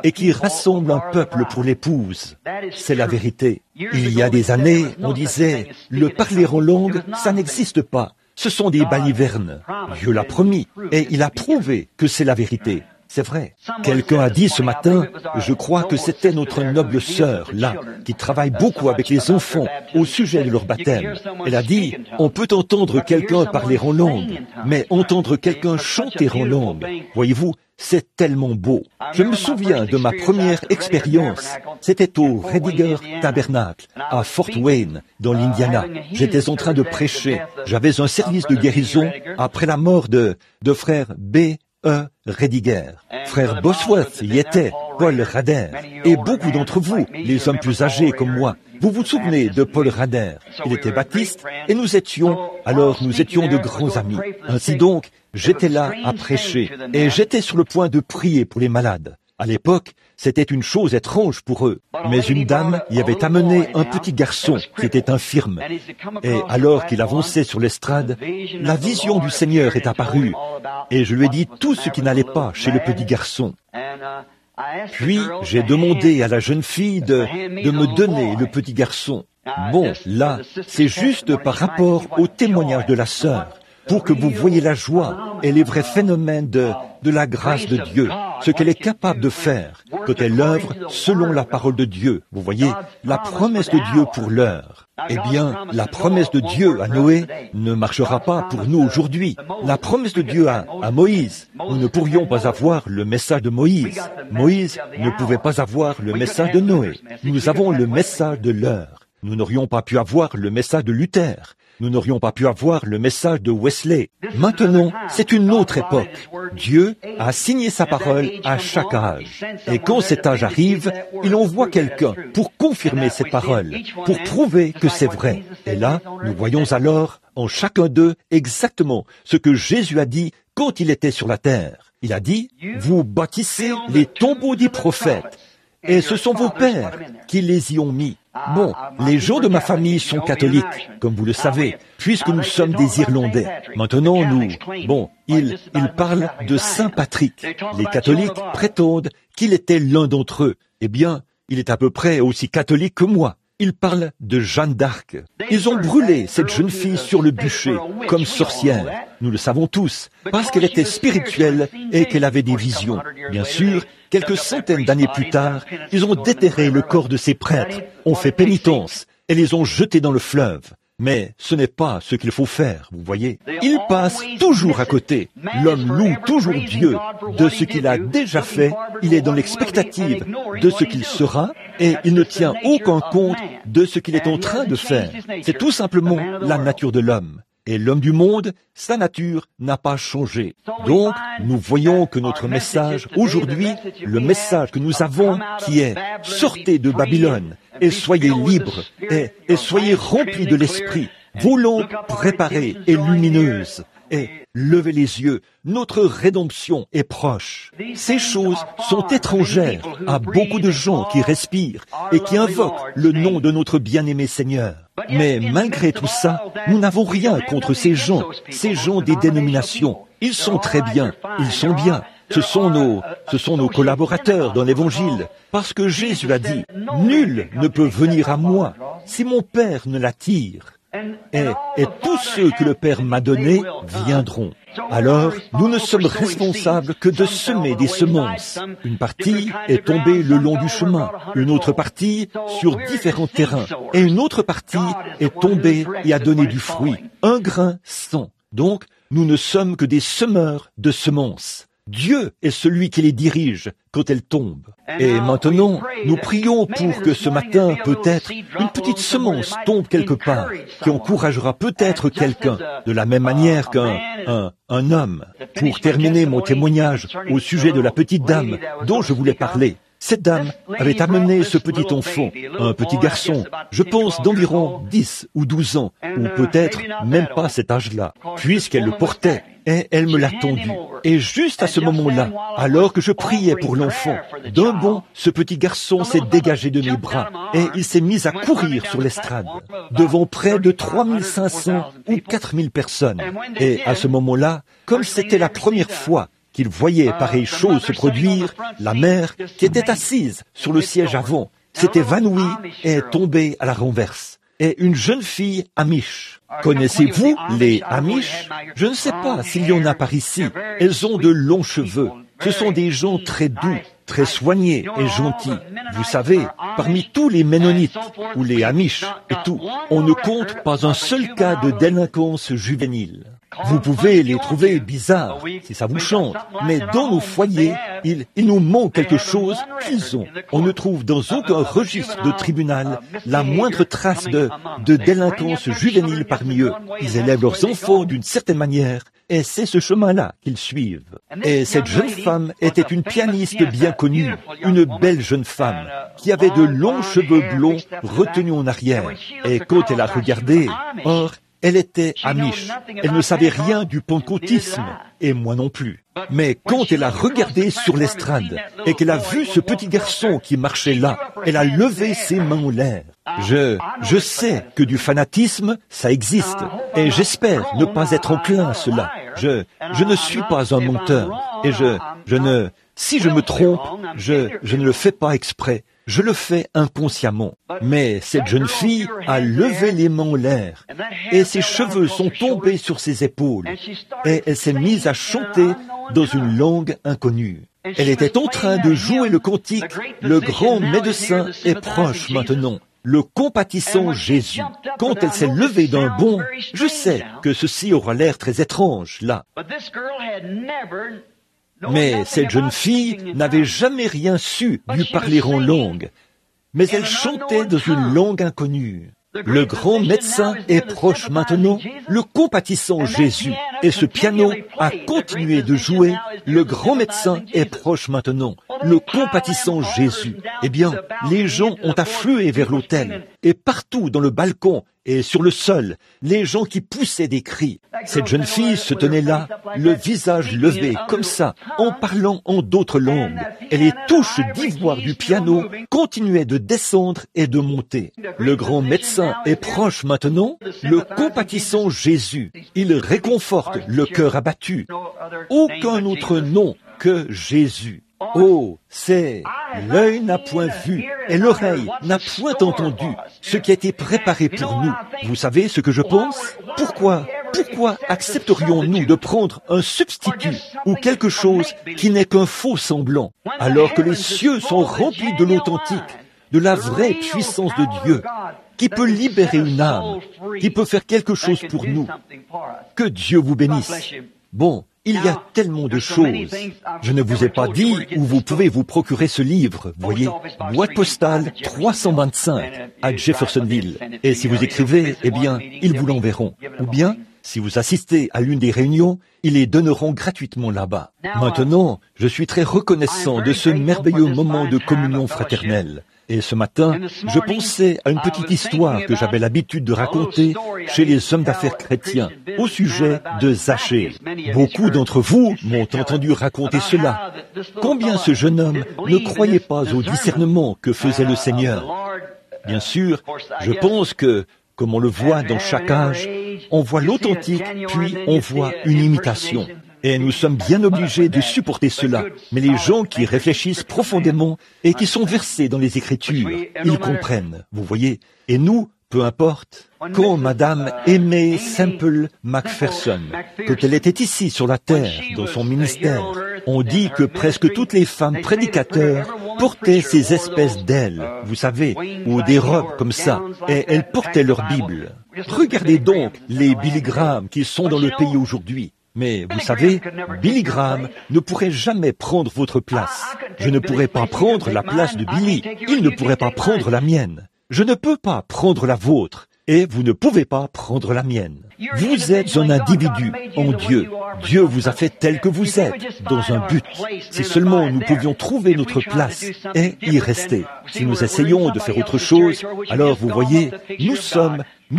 A: et qui rassemble un peuple pour l'épouse. C'est la vérité. Il y a des années, on disait, le parler en langue, ça n'existe pas. Ce sont des balivernes. Dieu l'a promis et il a prouvé que c'est la vérité. C'est vrai. Quelqu'un a dit ce matin, je crois que c'était notre noble sœur, là, qui travaille beaucoup avec les enfants au sujet de leur baptême. Elle a dit, on peut entendre quelqu'un parler en langue, mais entendre quelqu'un chanter en langue, voyez-vous, c'est tellement beau. Je me souviens de ma première expérience. C'était au Rediger Tabernacle, à Fort Wayne, dans l'Indiana. J'étais en train de prêcher. J'avais un service de guérison après la mort de frère B. Rediger. Frère Bosworth y était, Paul Rader, et beaucoup d'entre vous, les hommes plus âgés comme moi, vous vous souvenez de Paul Rader. Il était baptiste et nous étions de grands amis. Ainsi donc, j'étais là à prêcher et j'étais sur le point de prier pour les malades. À l'époque, c'était une chose étrange pour eux. Mais une dame y avait amené un petit garçon qui était infirme. Et alors qu'il avançait sur l'estrade, la vision du Seigneur est apparue. Et je lui ai dit tout ce qui n'allait pas chez le petit garçon. Puis, j'ai demandé à la jeune fille de me donner le petit garçon. Bon, là, c'est juste par rapport au témoignage de la sœur, pour que vous voyez la joie et les vrais phénomènes de la grâce de Dieu, ce qu'elle est capable de faire, quand elle œuvre selon la parole de Dieu. Vous voyez, la promesse de Dieu pour l'heure. Eh bien, la promesse de Dieu à Noé ne marchera pas pour nous aujourd'hui. La promesse de Dieu à Moïse, nous ne pourrions pas avoir le message de Moïse. Moïse ne pouvait pas avoir le message de Noé. Nous avons le message de l'heure. Nous n'aurions pas pu avoir le message de Luther. Nous n'aurions pas pu avoir le message de Wesley. Maintenant, c'est une autre époque. Dieu a signé sa parole à chaque âge. Et quand cet âge arrive, il envoie quelqu'un pour confirmer ses paroles, pour prouver que c'est vrai. Et là, nous voyons alors en chacun d'eux exactement ce que Jésus a dit quand il était sur la terre. Il a dit, vous bâtissez les tombeaux des prophètes. Et ce sont vos pères qui les y ont mis. Bon, les gens de ma famille sont catholiques, comme vous le savez, puisque nous sommes des Irlandais. Maintenant, ils parlent de Saint Patrick. Les catholiques prétendent qu'il était l'un d'entre eux. Eh bien, il est à peu près aussi catholique que moi. Ils parlent de Jeanne d'Arc. Ils ont brûlé cette jeune fille sur le bûcher, comme sorcière. Nous le savons tous, parce qu'elle était spirituelle et qu'elle avait des visions. Bien sûr, quelques centaines d'années plus tard, ils ont déterré le corps de ces prêtres, ont fait pénitence et les ont jetés dans le fleuve. Mais ce n'est pas ce qu'il faut faire, vous voyez. Ils passent toujours à côté. L'homme loue toujours Dieu de ce qu'il a déjà fait. Il est dans l'expectative de ce qu'il sera et il ne tient aucun compte de ce qu'il est en train de faire. C'est tout simplement la nature de l'homme. Et l'homme du monde, sa nature n'a pas changé. Donc, nous voyons que notre message aujourd'hui, le message que nous avons, qui est « Sortez de Babylone et soyez libres et soyez remplis de l'Esprit, vos lampes préparées et lumineuses, et levez les yeux, notre rédemption est proche. » Ces choses sont étrangères à beaucoup de gens qui respirent et qui invoquent le nom de notre bien-aimé Seigneur. Mais malgré tout ça, nous n'avons rien contre ces gens des dénominations. Ils sont très bien, ils sont bien. Ce sont nos collaborateurs dans l'Évangile. Parce que Jésus a dit, nul ne peut venir à moi si mon Père ne l'attire. Et tous ceux que le Père m'a donnés viendront. Alors, nous ne sommes responsables que de semer des semences. Une partie est tombée le long du chemin, une autre partie sur différents terrains, et une autre partie est tombée et a donné du fruit. 1 grain 100. Donc, nous ne sommes que des semeurs de semences. Dieu est celui qui les dirige quand elles tombent. Et maintenant, nous prions pour que ce matin, peut-être, une petite semence tombe quelque part, qui encouragera peut-être quelqu'un, de la même manière qu'un homme. Pour terminer mon témoignage au sujet de la petite dame dont je voulais parler, cette dame avait amené ce petit enfant, un petit garçon, je pense d'environ 10 ou 12 ans, ou peut-être même pas cet âge-là, puisqu'elle le portait, et elle me l'a tendu. Et juste à ce moment-là, alors que je priais pour l'enfant, d'un bond, ce petit garçon s'est dégagé de mes bras, et il s'est mis à courir sur l'estrade, devant près de 3500 ou 4000 personnes. Et à ce moment-là, comme c'était la première fois qu'il voyait pareille chose se produire, la mère, qui était assise sur le siège avant, s'est évanouie et est tombée à la renverse. Et une jeune fille Amish. Connaissez-vous les Amish? Je ne sais pas s'il y en a par ici. Elles ont de longs cheveux. Ce sont des gens très doux, très soignés et gentils. Vous savez, parmi tous les Ménonites ou les Amish et tout, on ne compte pas un seul cas de délinquance juvénile. Vous pouvez les trouver bizarres, si ça vous chante, mais dans nos foyers, il nous manque quelque chose qu'ils ont. On ne trouve dans aucun registre de tribunal la moindre trace de délinquance juvénile parmi eux. Ils élèvent leurs enfants d'une certaine manière, et c'est ce chemin-là qu'ils suivent. Et cette jeune femme était une pianiste bien connue, une belle jeune femme, qui avait de longs cheveux blonds retenus en arrière. Et quand elle a regardé, or, elle était Amish. Elle ne savait rien du pentecôtisme, et moi non plus. Mais quand elle a regardé sur l'estrade, et qu'elle a vu ce petit garçon qui marchait là, elle a levé ses mains en l'air. Je sais que du fanatisme, ça existe, et j'espère ne pas être enclin à cela. Je ne suis pas un menteur, et si je me trompe, je ne le fais pas exprès. Je le fais inconsciemment. Mais cette jeune fille a levé les mains en l'air, et ses cheveux sont tombés sur ses épaules, et elle s'est mise à chanter dans une langue inconnue. Elle était en train de jouer le cantique « Le grand médecin est proche maintenant ». Le compatissant Jésus. Quand elle s'est levée d'un bond, je sais que ceci aura l'air très étrange, là. Mais cette jeune fille n'avait jamais rien su du parler en langue, mais elle chantait dans une langue inconnue. Le grand médecin est proche maintenant, le compatissant Jésus. Et ce piano a continué de jouer, le grand médecin est proche maintenant, le compatissant Jésus. Eh bien, les gens ont afflué vers l'autel, et partout dans le balcon et sur le sol, les gens qui poussaient des cris. Cette jeune fille se tenait là, le visage levé, comme ça, en parlant en d'autres langues. Et les touches d'ivoire du piano continuaient de descendre et de monter. Le grand médecin est proche maintenant, le compatissant Jésus. Il réconforte le cœur abattu. Aucun autre nom que Jésus. Oh, l'œil n'a point vu et l'oreille n'a point entendu ce qui a été préparé pour nous. Vous savez ce que je pense? Pourquoi accepterions-nous de prendre un substitut ou quelque chose qui n'est qu'un faux semblant, alors que les cieux sont remplis de l'authentique, de la vraie puissance de Dieu, qui peut libérer une âme, qui peut faire quelque chose pour nous? Que Dieu vous bénisse. Bon, il y a tellement de choses. Je ne vous ai pas dit où vous pouvez vous procurer ce livre, voyez, boîte postale 325 à Jeffersonville. Et si vous écrivez, eh bien, ils vous l'enverront. Ou bien, si vous assistez à l'une des réunions, ils les donneront gratuitement là-bas. Maintenant, je suis très reconnaissant de ce merveilleux moment de communion fraternelle. Et ce matin, je pensais à une petite histoire que j'avais l'habitude de raconter chez les hommes d'affaires chrétiens au sujet de Zachée. Beaucoup d'entre vous m'ont entendu raconter cela. Combien ce jeune homme ne croyait pas au discernement que faisait le Seigneur. Bien sûr, je pense que, comme on le voit dans chaque âge, on voit l'authentique, puis on voit une imitation. Et nous sommes bien obligés de supporter cela. Mais les gens qui réfléchissent profondément et qui sont versés dans les Écritures, ils comprennent, vous voyez. Et nous, peu importe. Quand Madame Aimée Semple McPherson, quand elle était ici sur la terre, dans son ministère, on dit que presque toutes les femmes prédicateurs portaient ces espèces d'ailes, vous savez, ou des robes comme ça, et elles portaient leur Bible. Regardez donc les Billy Graham qui sont dans le pays aujourd'hui. Mais vous savez, Billy Graham ne pourrait jamais prendre votre place. Je ne pourrais pas prendre la place de Billy. Il ne pourrait pas prendre la mienne. Je ne peux pas prendre la vôtre. Et vous ne pouvez pas prendre la mienne. Vous êtes un individu en Dieu. Dieu vous a fait tel que vous êtes, dans un but. Si seulement nous pouvions trouver notre place et y rester. Si nous essayons de faire autre chose, alors vous voyez, nous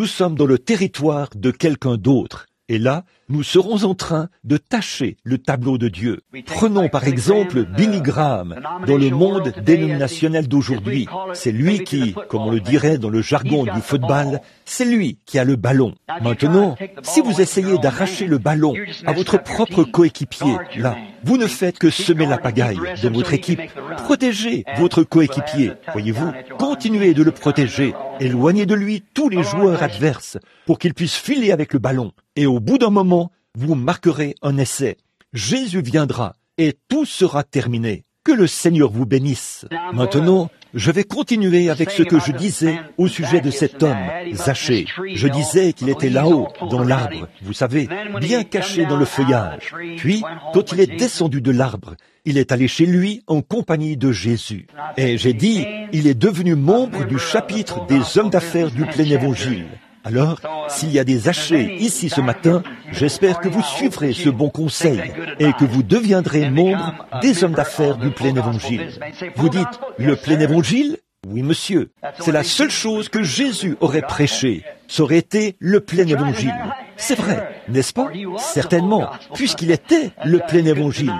A: sommes dans le territoire de quelqu'un d'autre. Et là, nous serons en train de tâcher le tableau de Dieu. Prenons par exemple Billy Graham, dans le monde dénominationnel d'aujourd'hui. C'est lui qui, comme on le dirait dans le jargon du football, c'est lui qui a le ballon. Maintenant, si vous essayez d'arracher le ballon à votre propre coéquipier, là, vous ne faites que semer la pagaille dans votre équipe. Protégez votre coéquipier, voyez-vous. Continuez de le protéger. Éloignez de lui tous les joueurs adverses pour qu'il puisse filer avec le ballon. Et au bout d'un moment, vous marquerez un essai. Jésus viendra et tout sera terminé. Que le Seigneur vous bénisse. Maintenant, je vais continuer avec ce que je disais au sujet de cet homme, Zachée. Je disais qu'il était là-haut, dans l'arbre, vous savez, bien caché dans le feuillage. Puis, quand il est descendu de l'arbre, il est allé chez lui en compagnie de Jésus. Et j'ai dit, il est devenu membre du chapitre des hommes d'affaires du plein évangile. Alors, s'il y a des Zachées ici ce matin, j'espère que vous suivrez ce bon conseil et que vous deviendrez membre des hommes d'affaires du plein évangile. Vous dites, le plein évangile? Oui, monsieur. C'est la seule chose que Jésus aurait prêché. Ça aurait été le plein évangile. C'est vrai, n'est-ce pas? Certainement, puisqu'il était le plein évangile.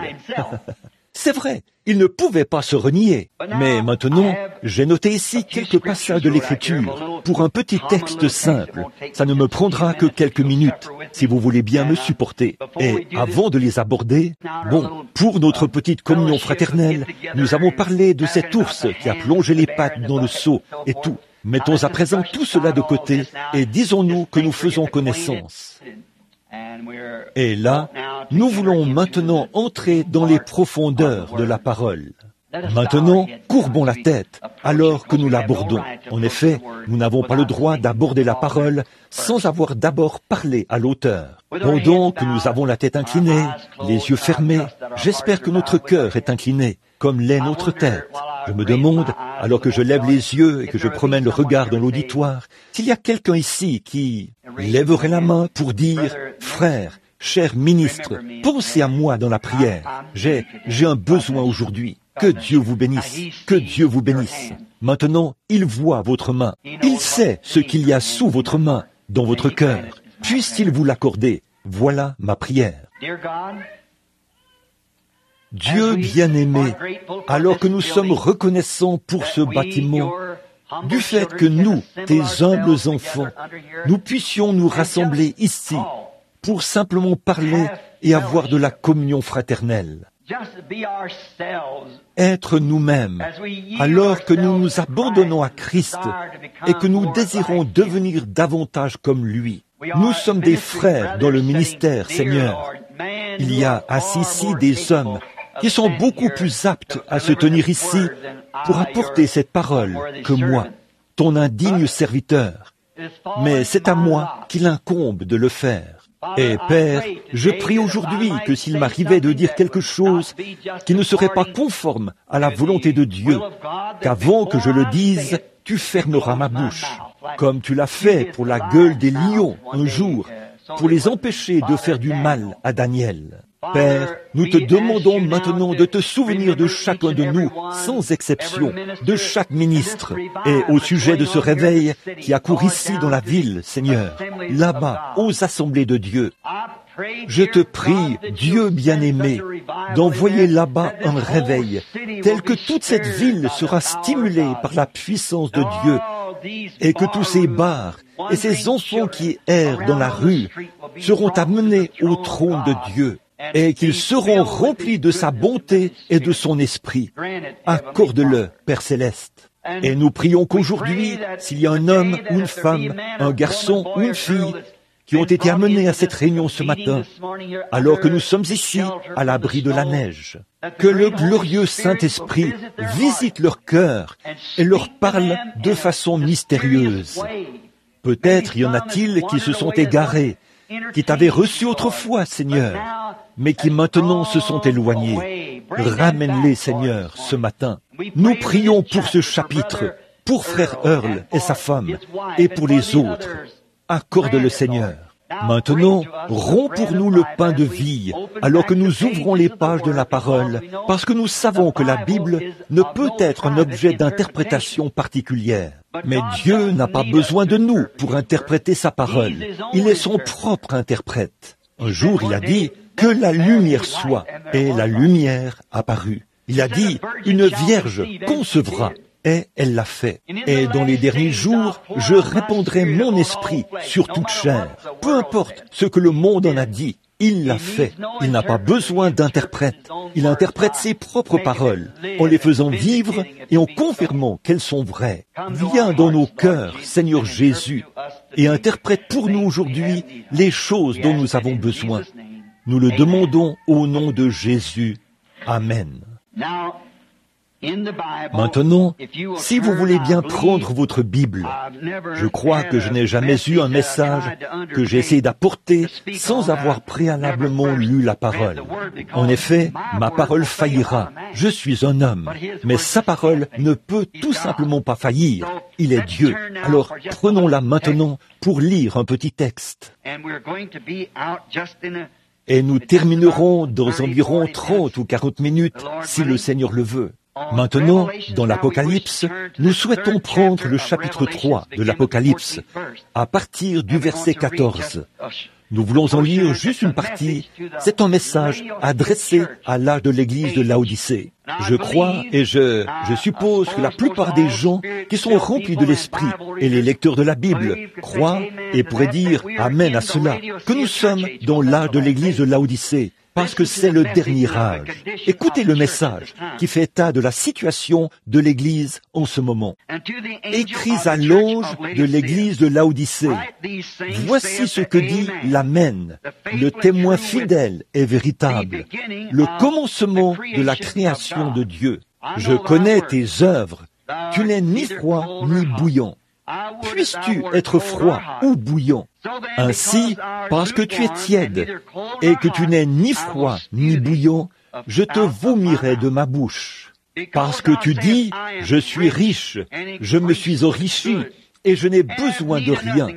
A: C'est vrai, il ne pouvait pas se renier. Mais maintenant, j'ai noté ici quelques passages de l'Écriture pour un petit texte simple. Ça ne me prendra que quelques minutes, si vous voulez bien me supporter. Et avant de les aborder, bon, pour notre petite communion fraternelle, nous avons parlé de cet ours qui a plongé les pattes dans le seau et tout. Mettons à présent tout cela de côté et disons-nous que nous faisons connaissance. Et là, nous voulons maintenant entrer dans les profondeurs de la parole. Maintenant, courbons la tête alors que nous l'abordons. En effet, nous n'avons pas le droit d'aborder la parole sans avoir d'abord parlé à l'auteur. Pendant que nous avons la tête inclinée, les yeux fermés, j'espère que notre cœur est incliné, comme l'est notre tête. Je me demande, alors que je lève les yeux et que je promène le regard dans l'auditoire, s'il y a quelqu'un ici qui lèverait la main pour dire « Frère, cher ministre, pensez à moi dans la prière. J'ai un besoin aujourd'hui. Que Dieu vous bénisse. Que Dieu vous bénisse. » Maintenant, il voit votre main. Il sait ce qu'il y a sous votre main, dans votre cœur. Puisse-t-il vous l'accorder? Voilà ma prière. Dieu bien-aimé, alors que nous sommes reconnaissants pour ce bâtiment, du fait que nous, tes humbles enfants, nous puissions nous rassembler ici pour simplement parler et avoir de la communion fraternelle. Être nous-mêmes, alors que nous nous abandonnons à Christ et que nous désirons devenir davantage comme lui. Nous sommes des frères dans le ministère, Seigneur. Il y a assis ici des hommes qui sont beaucoup plus aptes à se tenir ici pour apporter cette parole que moi, ton indigne serviteur. Mais c'est à moi qu'il incombe de le faire. Et Père, je prie aujourd'hui que s'il m'arrivait de dire quelque chose qui ne serait pas conforme à la volonté de Dieu, qu'avant que je le dise, tu fermeras ma bouche, comme tu l'as fait pour la gueule des lions un jour, pour les empêcher de faire du mal à Daniel. Père, nous te demandons maintenant de te souvenir de chacun de nous, sans exception, de chaque ministre, et au sujet de ce réveil qui accourt ici dans la ville, Seigneur, là-bas, aux assemblées de Dieu. Je te prie, Dieu bien-aimé, d'envoyer là-bas un réveil, tel que toute cette ville sera stimulée par la puissance de Dieu, et que tous ces bars et ces enfants qui errent dans la rue seront amenés au trône de Dieu, et qu'ils seront remplis de sa bonté et de son esprit. Accorde-le, Père Céleste. Et nous prions qu'aujourd'hui, s'il y a un homme ou une femme, un garçon ou une fille, qui ont été amenés à cette réunion ce matin, alors que nous sommes ici, à l'abri de la neige, que le glorieux Saint-Esprit visite leur cœur et leur parle de façon mystérieuse. Peut-être y en a-t-il qui se sont égarés, qui t'avaient reçu autrefois, Seigneur, mais qui maintenant se sont éloignés. Ramène-les, Seigneur, ce matin. Nous prions pour ce chapitre, pour frère Earl et sa femme, et pour les autres. Accorde-le, Seigneur. Maintenant, romps pour nous le pain de vie, alors que nous ouvrons les pages de la parole, parce que nous savons que la Bible ne peut être un objet d'interprétation particulière. Mais Dieu n'a pas besoin de nous pour interpréter sa parole. Il est son propre interprète. Un jour, il a dit que la lumière soit, et la lumière apparut. Il a dit, une vierge concevra. Et elle l'a fait. Et dans les derniers jours, je répandrai mon esprit sur toute chair. Peu importe ce que le monde en a dit, il l'a fait. Il n'a pas besoin d'interprète. Il interprète ses propres paroles, en les faisant vivre et en confirmant qu'elles sont vraies. Viens dans nos cœurs, Seigneur Jésus, et interprète pour nous aujourd'hui les choses dont nous avons besoin. Nous le demandons au nom de Jésus. Amen. Maintenant, si vous voulez bien prendre votre Bible, je crois que je n'ai jamais eu un message que j'ai essayé d'apporter sans avoir préalablement lu la parole. En effet, ma parole faillira. Je suis un homme, mais sa parole ne peut tout simplement pas faillir. Il est Dieu. Alors, prenons-la maintenant pour lire un petit texte. Et nous terminerons dans environ 30 ou 40 minutes, si le Seigneur le veut. Maintenant, dans l'Apocalypse, nous souhaitons prendre le chapitre 3 de l'Apocalypse, à partir du verset 14. Nous voulons en lire juste une partie. C'est un message adressé à l'âge de l'église de Laodicée. Je crois et je suppose que la plupart des gens qui sont remplis de l'Esprit et les lecteurs de la Bible croient et pourraient dire Amen à cela, que nous sommes dans l'âge de l'église de Laodicée, parce que c'est le dernier âge. Écoutez le message qui fait état de la situation de l'Église en ce moment. Écris à l'ange de l'Église de Laodicée. Voici ce que dit l'Amen, le témoin fidèle et véritable, le commencement de la création de Dieu. Je connais tes œuvres. Tu n'es ni froid ni bouillant. Puisses-tu être froid ou bouillant? Ainsi, parce que tu es tiède et que tu n'es ni froid ni bouillant, je te vomirai de ma bouche. Parce que tu dis, je suis riche, je me suis enrichi et je n'ai besoin de rien.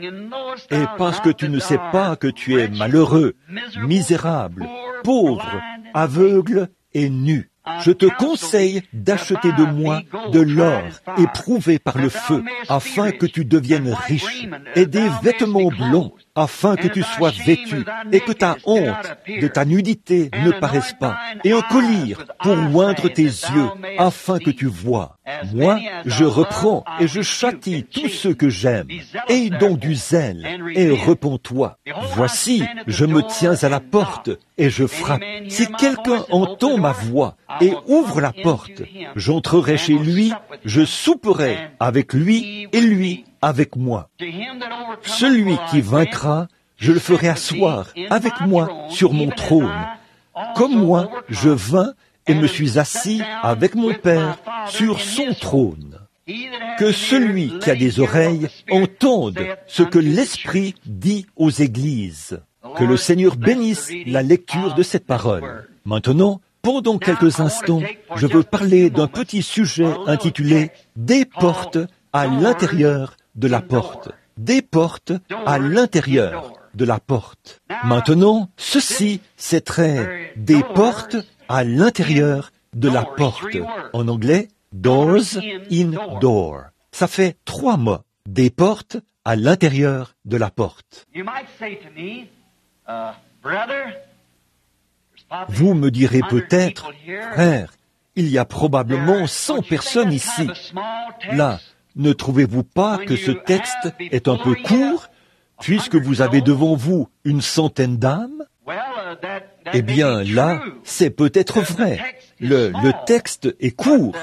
A: Et parce que tu ne sais pas que tu es malheureux, misérable, pauvre, aveugle et nu. Je te conseille d'acheter de moi de l'or éprouvé par le feu, afin que tu deviennes riche, et des vêtements blancs, afin que tu sois vêtu, et que ta honte de ta nudité ne paraisse pas, et un collier pour oindre tes yeux, afin que tu vois. Moi, je reprends et je châtie tous ceux que j'aime. Aie donc du zèle, et repens-toi. Voici, je me tiens à la porte, et je frappe. Si quelqu'un entend ma voix, et ouvre la porte, j'entrerai chez lui, je souperai avec lui, et lui avec moi. Celui qui vaincra, je le ferai asseoir avec moi sur mon trône. Comme moi, je vins et me suis assis avec mon Père sur son trône. Que celui qui a des oreilles entende ce que l'Esprit dit aux églises. Que le Seigneur bénisse la lecture de cette parole. Maintenant, pendant quelques instants, je veux parler d'un petit sujet intitulé « Des portes à l'intérieur de la porte ». Des portes à l'intérieur de la porte. Maintenant, ceci, c'est très « des portes à l'intérieur de la porte ». En anglais, « doors in door ». Ça fait 3 mots. Des portes à l'intérieur de la porte. Vous me direz peut-être, frère, il y a probablement 100 personnes ici. Là, ne trouvez-vous pas que ce texte est un peu court, puisque vous avez devant vous une centaine d'âmes? Eh bien, là, c'est peut-être vrai. Le texte est court,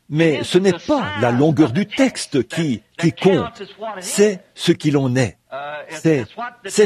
A: Mais ce n'est pas la longueur du texte qui compte, c'est ce qu'il en est. C'est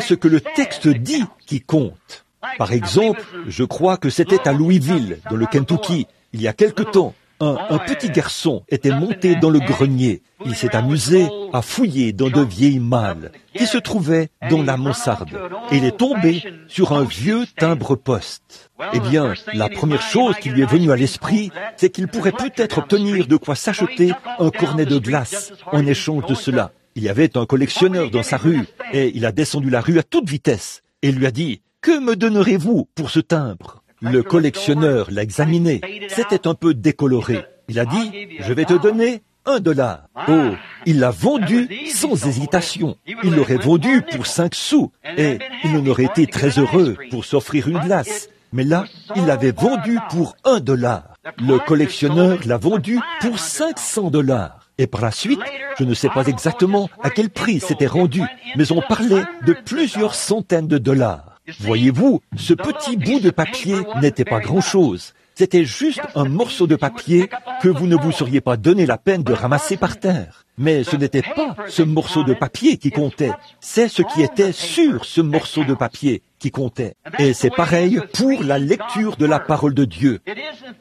A: ce que le texte dit qui compte. Par exemple, je crois que c'était à Louisville, dans le Kentucky, il y a quelque temps. Un petit garçon était monté dans le grenier. Il s'est amusé à fouiller dans de vieilles malles qui se trouvaient dans la mansarde. Et il est tombé sur un vieux timbre-poste. Eh bien, la première chose qui lui est venue à l'esprit, c'est qu'il pourrait peut-être obtenir de quoi s'acheter un cornet de glace en échange de cela. Il y avait un collectionneur dans sa rue et il a descendu la rue à toute vitesse et lui a dit « Que me donnerez-vous pour ce timbre ?» Le collectionneur l'a examiné. C'était un peu décoloré. Il a dit, je vais te donner $1. Oh, il l'a vendu sans hésitation. Il l'aurait vendu pour 5 sous et il en aurait été très heureux pour s'offrir une glace. Mais là, il l'avait vendu pour $1. Le collectionneur l'a vendu pour $500. Et par la suite, je ne sais pas exactement à quel prix c'était rendu, mais on parlait de plusieurs centaines de dollars. Voyez-vous, ce petit bout de papier n'était pas grand-chose. C'était juste un morceau de papier que vous ne vous seriez pas donné la peine de ramasser par terre. Mais ce n'était pas ce morceau de papier qui comptait, c'est ce qui était sur ce morceau de papier qui comptait. Et c'est pareil pour la lecture de la parole de Dieu.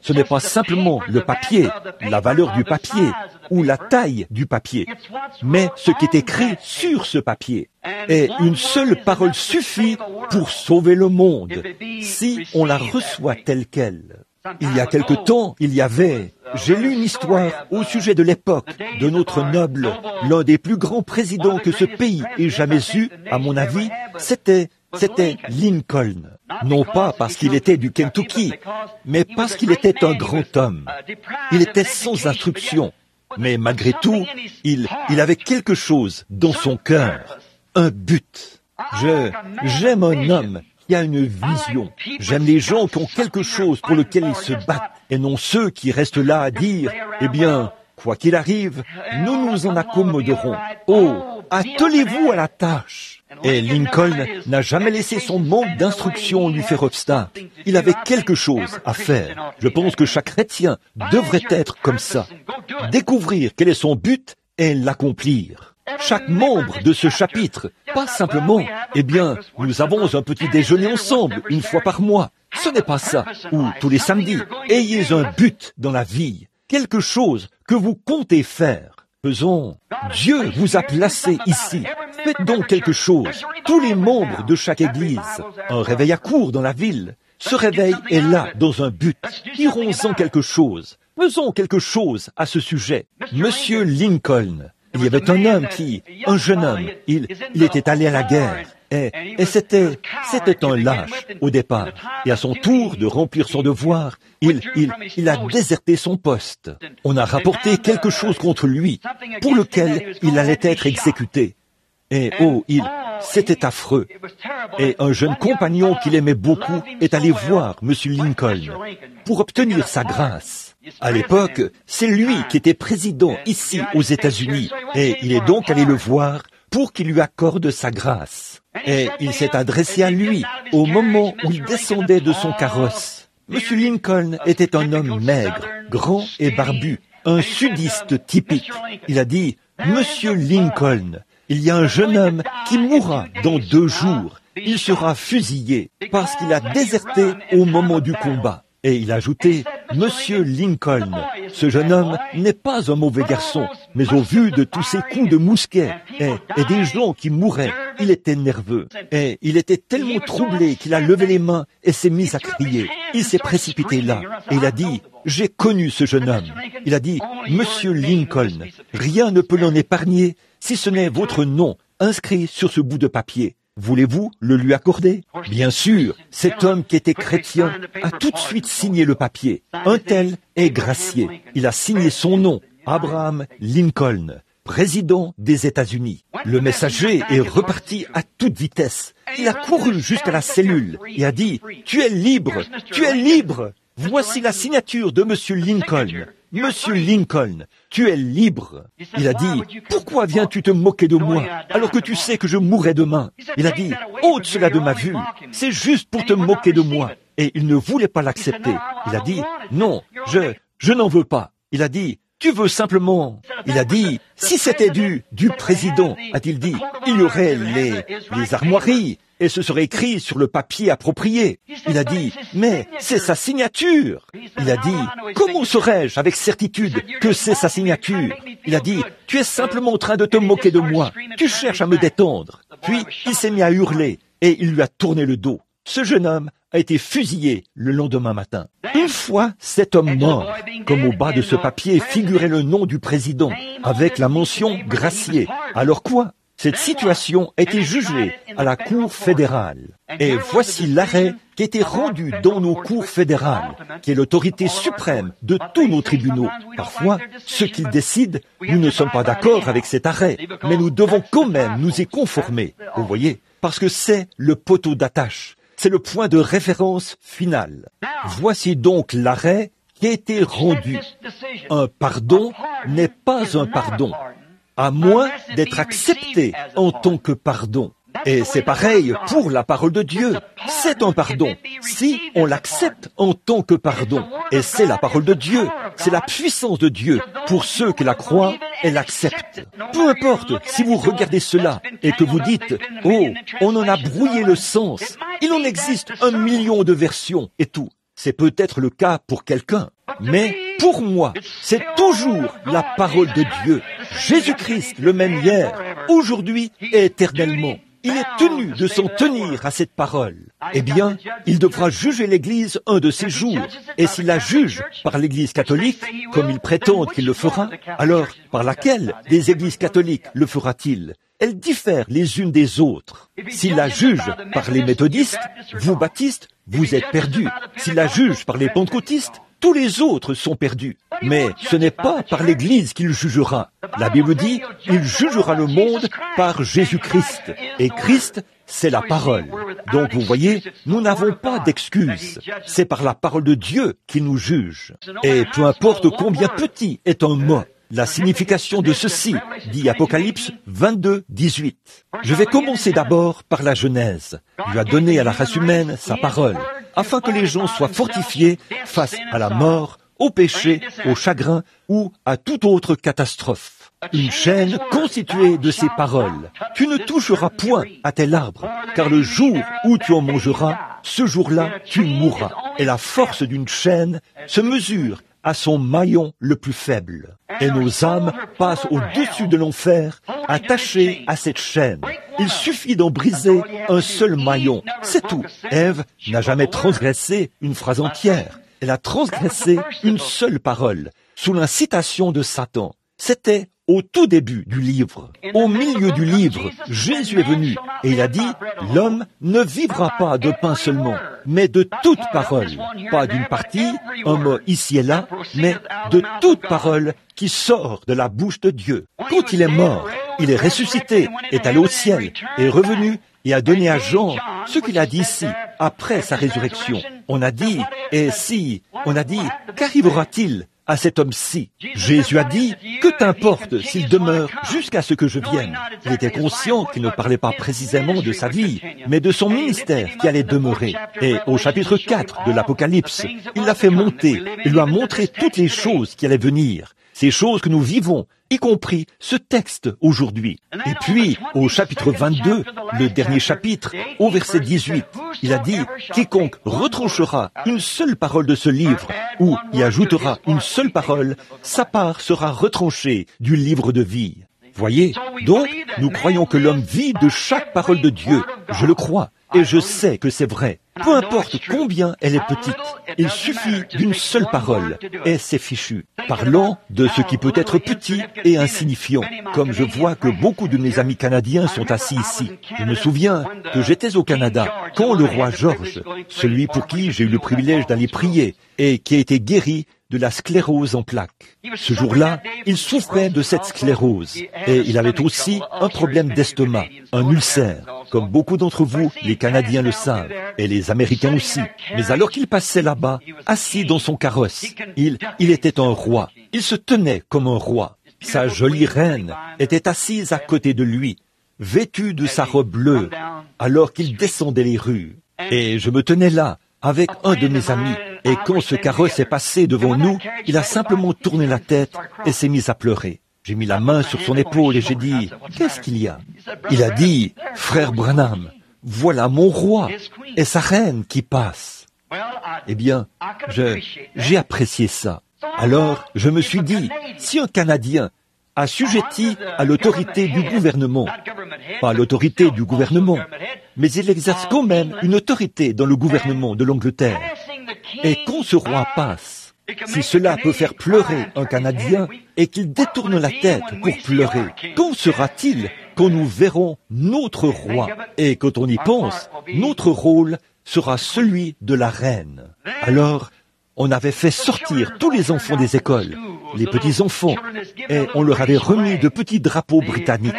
A: Ce n'est pas simplement le papier, la valeur du papier ou la taille du papier, mais ce qui est écrit sur ce papier. Et une seule parole suffit pour sauver le monde, si on la reçoit telle qu'elle. Il y a quelque temps, j'ai lu une histoire au sujet de l'époque de notre noble, l'un des plus grands présidents que ce pays ait jamais eu, à mon avis, c'était Lincoln. Non pas parce qu'il était du Kentucky, mais parce qu'il était un grand homme. Il était sans instruction, mais malgré tout, il avait quelque chose dans son cœur, un but. J'aime un homme qui a une vision. J'aime les gens qui ont quelque chose pour lequel ils se battent, et non ceux qui restent là à dire, eh bien, quoi qu'il arrive, nous nous en accommoderons. Oh, attelez-vous à la tâche. Et Lincoln n'a jamais laissé son manque d'instruction lui faire obstacle. Il avait quelque chose à faire. Je pense que chaque chrétien devrait être comme ça. Découvrir quel est son but et l'accomplir. Chaque membre de ce chapitre, pas simplement, eh bien, nous avons un petit déjeuner ensemble, une fois par mois. Ce n'est pas ça. Ou tous les samedis. Ayez un but dans la vie. Quelque chose que vous comptez faire. Faisons. Dieu vous a placé ici. Faites donc quelque chose. Tous les membres de chaque église. Un réveil à court dans la ville. Ce réveil est là dans un but. Tirons-en quelque chose. Faisons quelque chose à ce sujet. Monsieur Lincoln. Il y avait un jeune homme, il était allé à la guerre, et c'était un lâche au départ. Et à son tour de remplir son devoir, il a déserté son poste. On a rapporté quelque chose contre lui, pour lequel il allait être exécuté. Et c'était affreux. Et un jeune compagnon qu'il aimait beaucoup est allé voir M. Lincoln pour obtenir sa grâce. À l'époque, c'est lui qui était président ici aux États-Unis, et il est donc allé le voir pour qu'il lui accorde sa grâce. Et il s'est adressé à lui au moment où il descendait de son carrosse. M. Lincoln était un homme maigre, grand et barbu, un sudiste typique. Il a dit, « Monsieur Lincoln, il y a un jeune homme qui mourra dans 2 jours. Il sera fusillé parce qu'il a déserté au moment du combat. » Et il a ajouté, « Monsieur Lincoln, ce jeune homme n'est pas un mauvais garçon, mais au vu de tous ces coups de mousquet et des gens qui mouraient, il était nerveux. Et il était tellement troublé qu'il a levé les mains et s'est mis à crier. Il s'est précipité là et il a dit, « J'ai connu ce jeune homme. » Il a dit, « Monsieur Lincoln, rien ne peut l'en épargner si ce n'est votre nom inscrit sur ce bout de papier. Voulez-vous le lui accorder ?» Bien sûr, cet homme qui était chrétien a tout de suite signé le papier. Un tel est gracié. Il a signé son nom, Abraham Lincoln, président des États-Unis. Le messager est reparti à toute vitesse. Il a couru jusqu'à la cellule et a dit, « Tu es libre, tu es libre. Voici la signature de Monsieur Lincoln. Monsieur Lincoln, tu es libre. » Il a dit, « Pourquoi viens-tu te moquer de moi alors que tu sais que je mourrai demain ?» Il a dit, « Ôte cela de ma vue. C'est juste pour te moquer de moi. » Et il ne voulait pas l'accepter. Il a dit, « Non, je n'en veux pas. » Il a dit, tu veux simplement... Il a dit, si c'était du président, a-t-il dit, il y aurait les armoiries, et ce serait écrit sur le papier approprié. Il a dit, mais c'est sa signature. Il a dit, comment saurais-je avec certitude que c'est sa signature? Il a dit, tu es simplement en train de te moquer de moi, tu cherches à me détendre. Puis il s'est mis à hurler, et il lui a tourné le dos. Ce jeune homme a été fusillé le lendemain matin. Une fois cet homme mort, comme au bas de ce papier figurait le nom du président, avec la mention « gracié ». Alors quoi? Cette situation a été jugée à la Cour fédérale. Et voici l'arrêt qui a été rendu dans nos cours fédérales, qui est l'autorité suprême de tous nos tribunaux. Parfois, ce qu'ils décident, nous ne sommes pas d'accord avec cet arrêt, mais nous devons quand même nous y conformer. Vous voyez? Parce que c'est le poteau d'attache. C'est le point de référence final. Voici donc l'arrêt qui a été rendu. Un pardon n'est pas un pardon, à moins d'être accepté en tant que pardon. Et c'est pareil pour la parole de Dieu. C'est un pardon, si on l'accepte en tant que pardon. Et c'est la parole de Dieu. C'est la puissance de Dieu pour ceux qui la croient et l'acceptent. Peu importe si vous regardez cela et que vous dites « Oh, on en a brouillé le sens. Il en existe 1 million de versions et tout. » C'est peut-être le cas pour quelqu'un. Mais pour moi, c'est toujours la parole de Dieu. Jésus-Christ, le même hier, aujourd'hui et éternellement. Il est tenu de s'en tenir à cette parole. Eh bien, il devra juger l'Église un de ces jours. Et s'il la juge par l'Église catholique, comme il prétend qu'il le fera, alors par laquelle des Églises catholiques le fera-t-il? Elles diffèrent les unes des autres. S'il la juge par les méthodistes, vous baptistes, vous êtes perdus. S'il la juge par les pentecôtistes, tous les autres sont perdus. Mais ce n'est pas par l'Église qu'il jugera. La Bible dit, il jugera le monde par Jésus-Christ. Et Christ, c'est la parole. Donc vous voyez, nous n'avons pas d'excuse. C'est par la parole de Dieu qu'il nous juge. Et peu importe combien petit est un mot, la signification de ceci, dit Apocalypse 22, 18. Je vais commencer d'abord par la Genèse. Il a donné à la race humaine sa parole, afin que les gens soient fortifiés face à la mort, au péché, au chagrin ou à toute autre catastrophe. Une chaîne constituée de ces paroles. Tu ne toucheras point à tel arbre, car le jour où tu en mangeras, ce jour-là, tu mourras. Et la force d'une chaîne se mesure à son maillon le plus faible. Et nos âmes passent au-dessus de l'enfer, attachées à cette chaîne. Il suffit d'en briser un seul maillon, c'est tout. Ève n'a jamais transgressé une phrase entière. Elle a transgressé une seule parole, sous l'incitation de Satan. C'était au tout début du livre. Au milieu du livre, Jésus est venu et il a dit, l'homme ne vivra pas de pain seulement, mais de toute parole. Pas d'une partie, un mot ici et là, mais de toute parole qui sort de la bouche de Dieu. Quand il est mort, il est ressuscité, est allé au ciel, est revenu et a donné à Jean ce qu'il a dit ici, après sa résurrection. On a dit, qu'arrivera-t-il à cet homme-ci? Jésus a dit, que t'importe s'il demeure jusqu'à ce que je vienne. Il était conscient qu'il ne parlait pas précisément de sa vie, mais de son ministère qui allait demeurer. Et au chapitre 4 de l'Apocalypse, il l'a fait monter et lui a montré toutes les choses qui allaient venir. Ces choses que nous vivons, y compris ce texte aujourd'hui. Et puis, au chapitre 22, le dernier chapitre, au verset 18, il a dit, quiconque retranchera une seule parole de ce livre, ou y ajoutera une seule parole, sa part sera retranchée du livre de vie. Voyez, donc, nous croyons que l'homme vit de chaque parole de Dieu. Je le crois, et je sais que c'est vrai. Peu importe combien elle est petite, il suffit d'une seule parole, et c'est fichu. Parlons de ce qui peut être petit et insignifiant, comme je vois que beaucoup de mes amis canadiens sont assis ici. Je me souviens que j'étais au Canada quand le roi George, celui pour qui j'ai eu le privilège d'aller prier, et qui a été guéri de la sclérose en plaques. Ce jour-là, il souffrait de cette sclérose, et il avait aussi un problème d'estomac, un ulcère, comme beaucoup d'entre vous, les Canadiens le savent, et les Américains aussi. Mais alors qu'il passait là-bas, assis dans son carrosse, il était un roi. Il se tenait comme un roi. Sa jolie reine était assise à côté de lui, vêtue de sa robe bleue, alors qu'il descendait les rues. Et je me tenais là, avec un de mes amis, Et quand ce carrosse est passé devant nous, il a simplement tourné la tête et s'est mis à pleurer. J'ai mis la main sur son épaule et j'ai dit, « Qu'est-ce qu'il y a ?» Il a dit, « Frère Branham, voilà mon roi et sa reine qui passe. » Eh bien, j'ai apprécié ça. Alors, je me suis dit, si un Canadien assujetti à l'autorité du gouvernement, pas l'autorité du gouvernement, mais il exerce quand même une autorité dans le gouvernement de l'Angleterre, et quand ce roi passe, si cela peut faire pleurer un Canadien et qu'il détourne la tête pour pleurer, quand sera-t-il quand nous verrons notre roi? Et quand on y pense, notre rôle sera celui de la reine. Alors, on avait fait sortir tous les enfants des écoles, les petits-enfants, et on leur avait remis de petits drapeaux britanniques.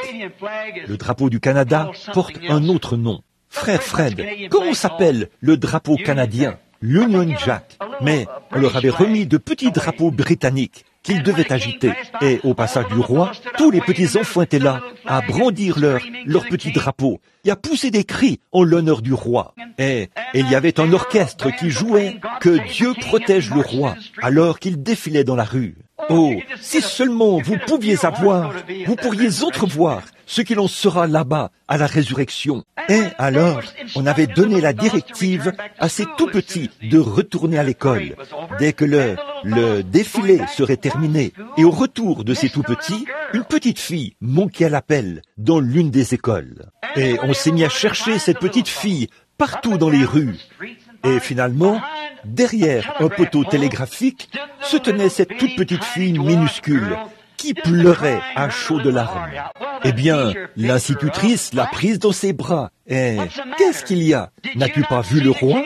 A: Le drapeau du Canada porte un autre nom. Frère Fred, comment s'appelle le drapeau canadien? L'Union Jack. Mais on leur avait remis de petits drapeaux britanniques qu'ils devaient agiter. Et au passage du roi, tous les petits-enfants étaient là à brandir leur petit drapeau et à pousser des cris en l'honneur du roi. Et il y avait un orchestre qui jouait « Que Dieu protège le roi » alors qu'il défilait dans la rue. Oh, si seulement vous pouviez avoir, vous pourriez entrevoir ce qu'il en sera là-bas à la résurrection. Et alors, on avait donné la directive à ces tout-petits de retourner à l'école dès que le défilé serait terminé. Et au retour de ces tout-petits, une petite fille manquait à l'appel dans l'une des écoles. Et on s'est mis à chercher cette petite fille partout dans les rues. Et finalement, derrière un poteau télégraphique, se tenait cette toute petite fille minuscule qui pleurait à chaudes larmes. Eh bien, l'institutrice l'a prise dans ses bras. Et qu'est-ce qu'il y a? N'as-tu pas vu le roi?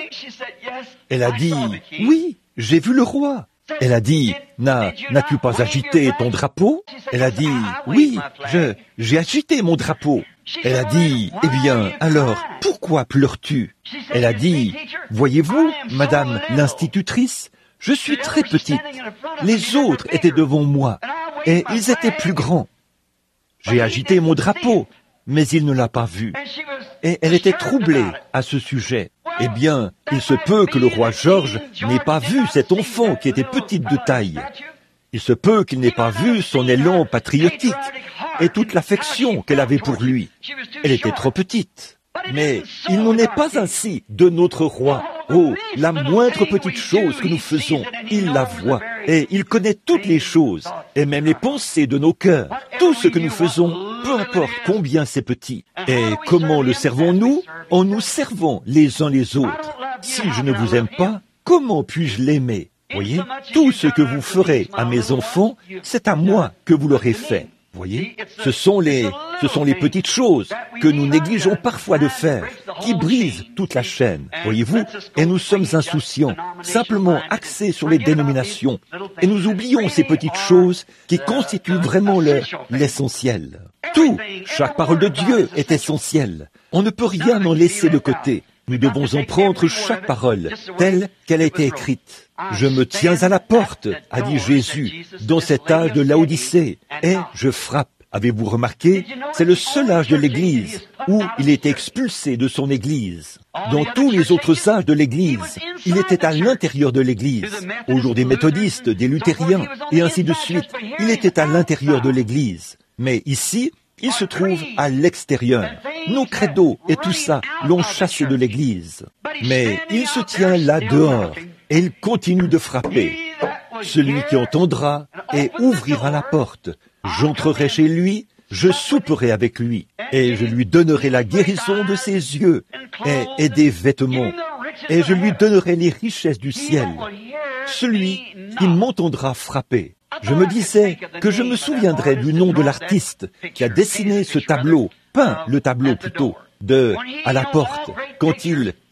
A: Elle a dit, oui, j'ai vu le roi. Elle a dit, n'as-tu pas agité ton drapeau? Elle a dit, oui, j'ai agité mon drapeau. Elle a dit, eh bien, alors, pourquoi pleures-tu? Elle a dit, voyez-vous, madame l'institutrice, je suis très petite. Les autres étaient devant moi, et ils étaient plus grands. J'ai agité mon drapeau, mais il ne l'a pas vu. Et elle était troublée à ce sujet. Eh bien, il se peut que le roi George n'ait pas vu cet enfant qui était petite de taille. Il se peut qu'il n'ait pas vu son élan patriotique et toute l'affection qu'elle avait pour lui. Elle était trop petite. Mais il n'en est pas ainsi de notre roi. Oh, la moindre petite chose que nous faisons, il la voit. Et il connaît toutes les choses, et même les pensées de nos cœurs. Tout ce que nous faisons, peu importe combien c'est petit. Et comment le servons-nous? En nous servant les uns les autres. Si je ne vous aime pas, comment puis-je l'aimer? Voyez, tout ce que vous ferez à mes enfants, c'est à moi que vous l'aurez fait. Voyez, ce sont les petites choses que nous négligeons parfois de faire, qui brisent toute la chaîne, voyez-vous, et nous sommes insouciants, simplement axés sur les dénominations, et nous oublions ces petites choses qui constituent vraiment l'essentiel. Tout, chaque parole de Dieu est essentielle. On ne peut rien en laisser de côté. Nous devons en prendre chaque parole, telle qu'elle a été écrite. Je me tiens à la porte, a dit Jésus, dans cet âge de Laodicée, et je frappe. Avez-vous remarqué? C'est le seul âge de l'Église où il était expulsé de son Église. Dans tous les autres âges de l'Église, il était à l'intérieur de l'Église. Au jour des méthodistes, des luthériens, et ainsi de suite, il était à l'intérieur de l'Église. Mais ici, il se trouve à l'extérieur. Nos credos et tout ça l'ont chassé de l'Église. Mais il se tient là dehors et il continue de frapper. Celui qui entendra et ouvrira la porte, j'entrerai chez lui, je souperai avec lui et je lui donnerai la guérison de ses yeux et des vêtements et je lui donnerai les richesses du ciel. Celui qui m'entendra frapper. Je me disais que je me souviendrais du nom de l'artiste qui a dessiné ce tableau, peint le tableau plutôt, à la porte. Quand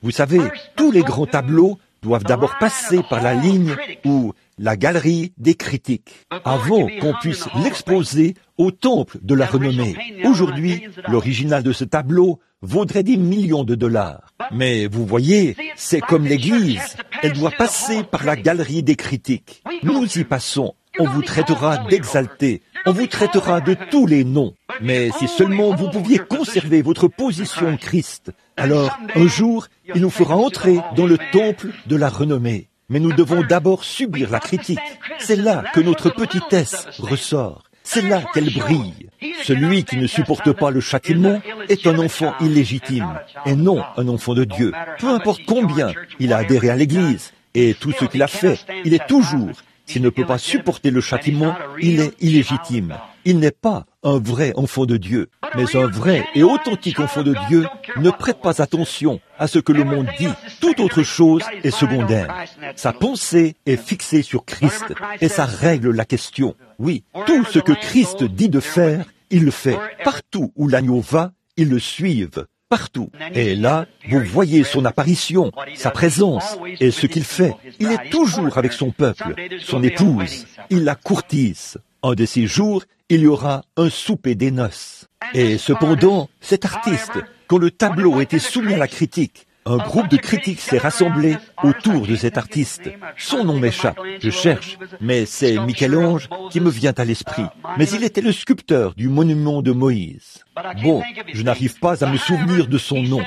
A: vous savez, tous les grands tableaux doivent d'abord passer par la ligne ou la galerie des critiques, avant qu'on puisse l'exposer au temple de la renommée. Aujourd'hui, l'original de ce tableau vaudrait des millions de dollars. Mais vous voyez, c'est comme l'Église, elle doit passer par la galerie des critiques. Nous y passons. On vous traitera d'exalté, on vous traitera de tous les noms. Mais si seulement vous pouviez conserver votre position en Christ, alors un jour, il nous fera entrer dans le temple de la renommée. mais nous devons d'abord subir la critique. C'est là que notre petitesse ressort. C'est là qu'elle brille. Celui qui ne supporte pas le châtiment est un enfant illégitime, et non un enfant de Dieu. Peu importe combien il a adhéré à l'Église, et tout ce qu'il a fait, il est toujours, s'il ne peut pas supporter le châtiment, il est illégitime. Il n'est pas un vrai enfant de Dieu, mais un vrai et authentique enfant de Dieu ne prête pas attention à ce que le monde dit. Toute autre chose est secondaire. Sa pensée est fixée sur Christ et ça règle la question. Oui, tout ce que Christ dit de faire, il le fait. Partout où l'agneau va, ils le suivent. Partout. Et là, vous voyez son apparition, sa présence et ce qu'il fait. Il est toujours avec son peuple, son épouse. Il la courtise. Un de ces jours, il y aura un souper des noces. Et cependant, cet artiste, quand le tableau était soumis à la critique, un groupe de critiques s'est rassemblé autour de cet artiste. Son nom m'échappe, je cherche, mais c'est Michel-Ange qui me vient à l'esprit. Mais il était le sculpteur du monument de Moïse. Bon, je n'arrive pas à me souvenir de son nom.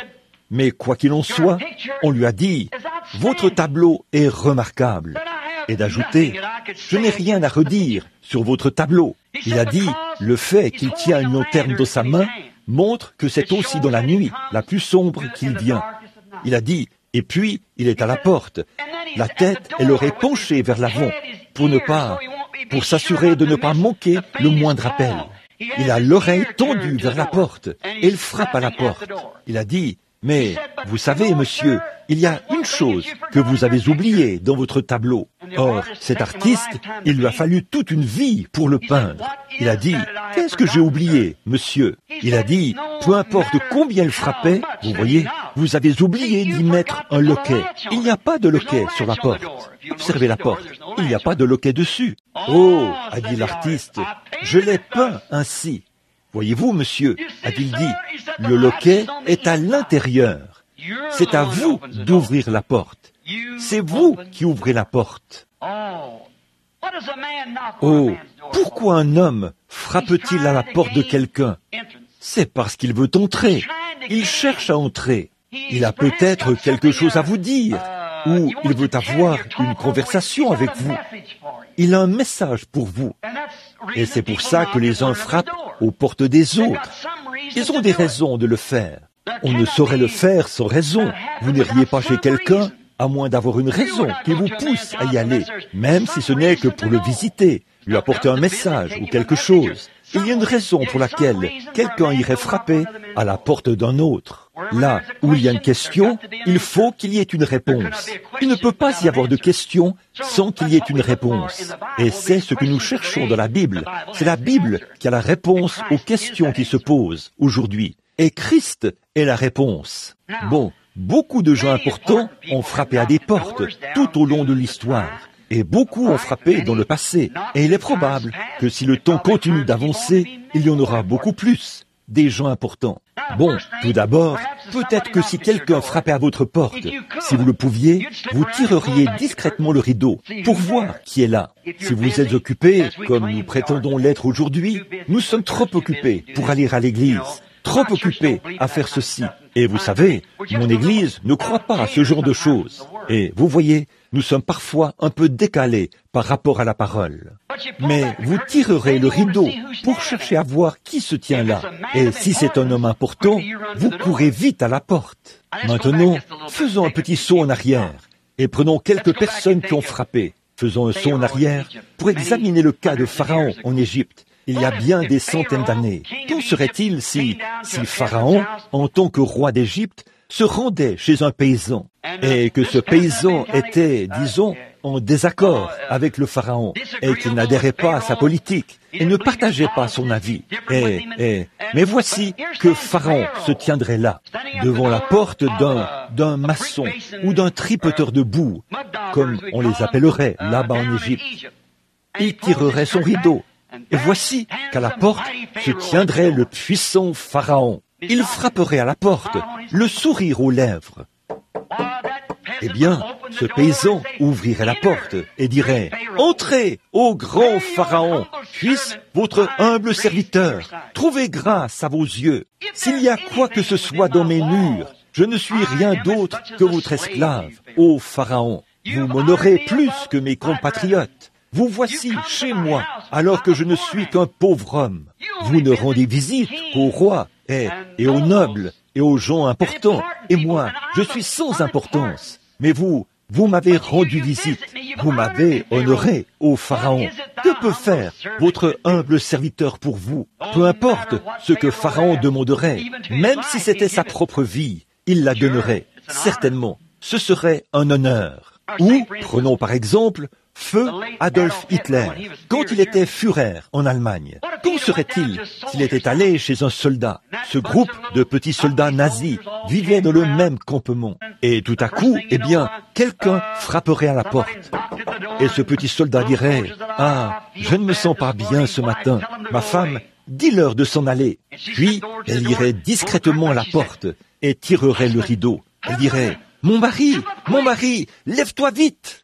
A: Mais quoi qu'il en soit, on lui a dit « Votre tableau est remarquable ». Et d'ajouter « Je n'ai rien à redire sur votre tableau ». Il a dit « Le fait qu'il tient une lanterne dans sa main montre que c'est aussi dans la nuit, la plus sombre, qu'il vient. » Il a dit « Et puis, il est à la porte. La tête, elle aurait penché vers l'avant pour s'assurer de ne pas manquer le moindre appel. Il a l'oreille tendue vers la porte et il frappe à la porte. Il a dit « Mais, vous savez, monsieur, il y a une chose que vous avez oubliée dans votre tableau. » Or, cet artiste, il lui a fallu toute une vie pour le peindre. Il a dit « Qu'est-ce que j'ai oublié, monsieur ?» Il a dit « Peu importe combien il frappait, vous voyez, vous avez oublié d'y mettre un loquet. Il n'y a pas de loquet sur la porte. Observez la porte. Il n'y a pas de loquet dessus. »« Oh, a dit l'artiste, je l'ai peint ainsi. » Voyez-vous, monsieur, a-t-il dit, le loquet est à l'intérieur. C'est à vous d'ouvrir la porte. C'est vous qui ouvrez la porte. Oh, pourquoi un homme frappe-t-il à la porte de quelqu'un? C'est parce qu'il veut entrer. Il cherche à entrer. Il a peut-être quelque chose à vous dire, ou il veut avoir une conversation avec vous. Il a un message pour vous. Et c'est pour ça que les uns frappent aux portes des autres. Ils ont des raisons de le faire. On ne saurait le faire sans raison. Vous n'iriez pas chez quelqu'un à moins d'avoir une raison qui vous pousse à y aller, même si ce n'est que pour le visiter, lui apporter un message ou quelque chose. Il y a une raison pour laquelle quelqu'un irait frapper à la porte d'un autre. Là où il y a une question, il faut qu'il y ait une réponse. Il ne peut pas y avoir de question sans qu'il y ait une réponse. Et c'est ce que nous cherchons dans la Bible. C'est la Bible qui a la réponse aux questions qui se posent aujourd'hui. Et Christ est la réponse. Bon, beaucoup de gens importants ont frappé à des portes tout au long de l'histoire. Et beaucoup ont frappé dans le passé. Et il est probable que si le temps continue d'avancer, il y en aura beaucoup plus, des gens importants. Bon, tout d'abord, peut-être que si quelqu'un frappait à votre porte, si vous le pouviez, vous tireriez discrètement le rideau pour voir qui est là. Si vous êtes occupé, comme nous prétendons l'être aujourd'hui, nous sommes trop occupés pour aller à l'église, trop occupés à faire ceci. Et vous savez, mon église ne croit pas à ce genre de choses. Et vous voyez, nous sommes parfois un peu décalés par rapport à la parole. Mais vous tirerez le rideau pour chercher à voir qui se tient là. Et si c'est un homme important, vous courez vite à la porte. Maintenant, faisons un petit saut en arrière et prenons quelques personnes qui ont frappé. Faisons un saut en arrière pour examiner le cas de Pharaon en Égypte. Il y a bien des centaines d'années. Qu'en serait-il si Pharaon, en tant que roi d'Égypte, se rendait chez un paysan et que ce paysan était, disons, en désaccord avec le Pharaon et qu'il n'adhérait pas à sa politique et ne partageait pas son avis. Mais voici que Pharaon se tiendrait là, devant la porte d'un maçon ou d'un tripoteur de boue, comme on les appellerait là-bas en Égypte. Il tirerait son rideau. Et voici qu'à la porte se tiendrait le puissant Pharaon. Il frapperait à la porte, le sourire aux lèvres. Eh bien, ce paysan ouvrirait la porte et dirait « Entrez, ô grand Pharaon, puisse votre humble serviteur trouver grâce à vos yeux. S'il y a quoi que ce soit dans mes murs, je ne suis rien d'autre que votre esclave, ô Pharaon. » Vous m'honorez plus que mes compatriotes. Vous voici chez moi, alors que je ne suis qu'un pauvre homme. Vous ne rendez visite qu'aux rois et aux nobles et aux gens importants. Et moi, je suis sans importance. Mais vous m'avez rendu visite. Vous m'avez honoré, ô Pharaon. Que peut faire votre humble serviteur pour vous? Peu importe ce que Pharaon demanderait, même si c'était sa propre vie, il la donnerait. Certainement, ce serait un honneur. Ou, prenons par exemple, Feu Adolf Hitler, quand il était Führer en Allemagne. Qu'en serait-il s'il était allé chez un soldat? Ce groupe de petits soldats nazis vivait dans le même campement. Et tout à coup, eh bien, quelqu'un frapperait à la porte. Et ce petit soldat dirait, « Ah, je ne me sens pas bien ce matin. Ma femme, dis-leur de s'en aller. » Puis, elle irait discrètement à la porte et tirerait le rideau. Elle dirait, « Mon mari, lève-toi vite !»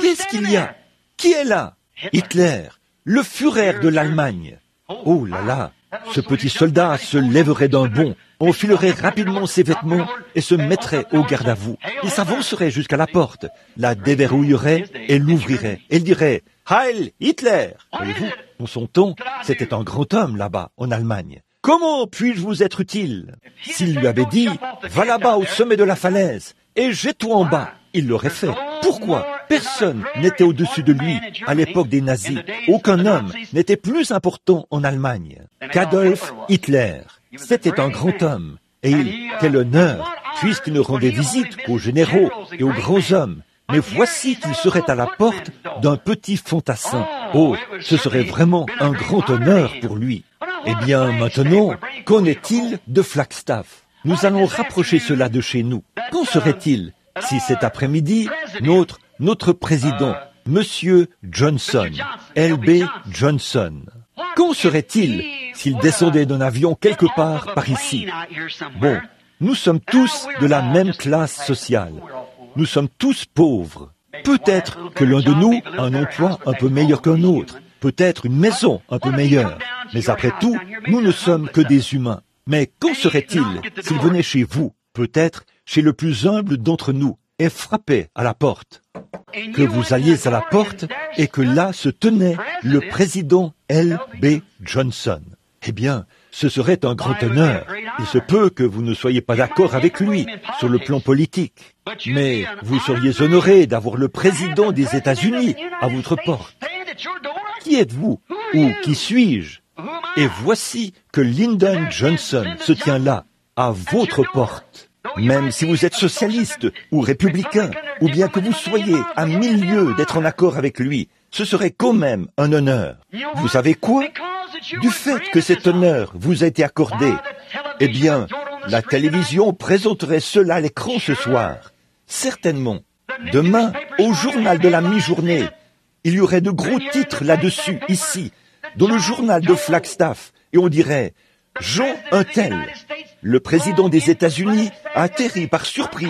A: Qu'est-ce qu'il y a? Qui est là? Hitler, le Führer de l'Allemagne. Oh là là, ce petit soldat se lèverait d'un bond, enfilerait rapidement ses vêtements et se mettrait au garde à vous. Il s'avancerait jusqu'à la porte, la déverrouillerait et l'ouvrirait. Il dirait « Heil Hitler !» Voyez-vous, dans son temps, c'était un grand homme là-bas, en Allemagne. Comment puis-je vous être utile? S'il lui avait dit « Va là-bas au sommet de la falaise et jette-toi en bas », il l'aurait fait. Pourquoi? Personne n'était au-dessus de lui à l'époque des nazis. Aucun homme n'était plus important en Allemagne qu'Adolf Hitler. C'était un grand homme. Et quel honneur, puisqu'il ne rendait visite qu'aux généraux et aux grands hommes. Mais voici qu'il serait à la porte d'un petit fantassin. Oh, ce serait vraiment un grand honneur pour lui. Eh bien, maintenant, qu'en est-il de Flagstaff? Nous allons rapprocher cela de chez nous. Qu'en serait-il si cet après-midi, notre président, Monsieur Johnson, L.B. Johnson, qu'en serait-il s'il descendait d'un avion quelque part par ici? Bon, nous sommes tous de la même classe sociale. Nous sommes tous pauvres. Peut-être que l'un de nous a un emploi un peu meilleur qu'un autre. Peut-être une maison un peu meilleure. Mais après tout, nous ne sommes que des humains. Mais qu'en serait-il s'il venait chez vous, peut-être chez le plus humble d'entre nous, et frappait à la porte? Que vous alliez à la porte et que là se tenait le président L.B. Johnson. Eh bien, ce serait un grand honneur. Il se peut que vous ne soyez pas d'accord avec lui sur le plan politique. Mais vous seriez honoré d'avoir le président des États-Unis à votre porte. Qui êtes-vous? Ou qui suis-je? Et voici que Lyndon Johnson se tient là, à votre porte. Même si vous êtes socialiste ou républicain, ou bien que vous soyez à 1000 lieues d'être en accord avec lui, ce serait quand même un honneur. Vous savez quoi? Du fait que cet honneur vous a été accordé, eh bien, la télévision présenterait cela à l'écran ce soir. Certainement. Demain, au journal de la mi-journée, il y aurait de gros titres là-dessus, ici, dans le journal de Flagstaff, et on dirait « Jean Untel, le président des États-Unis, a atterri par surprise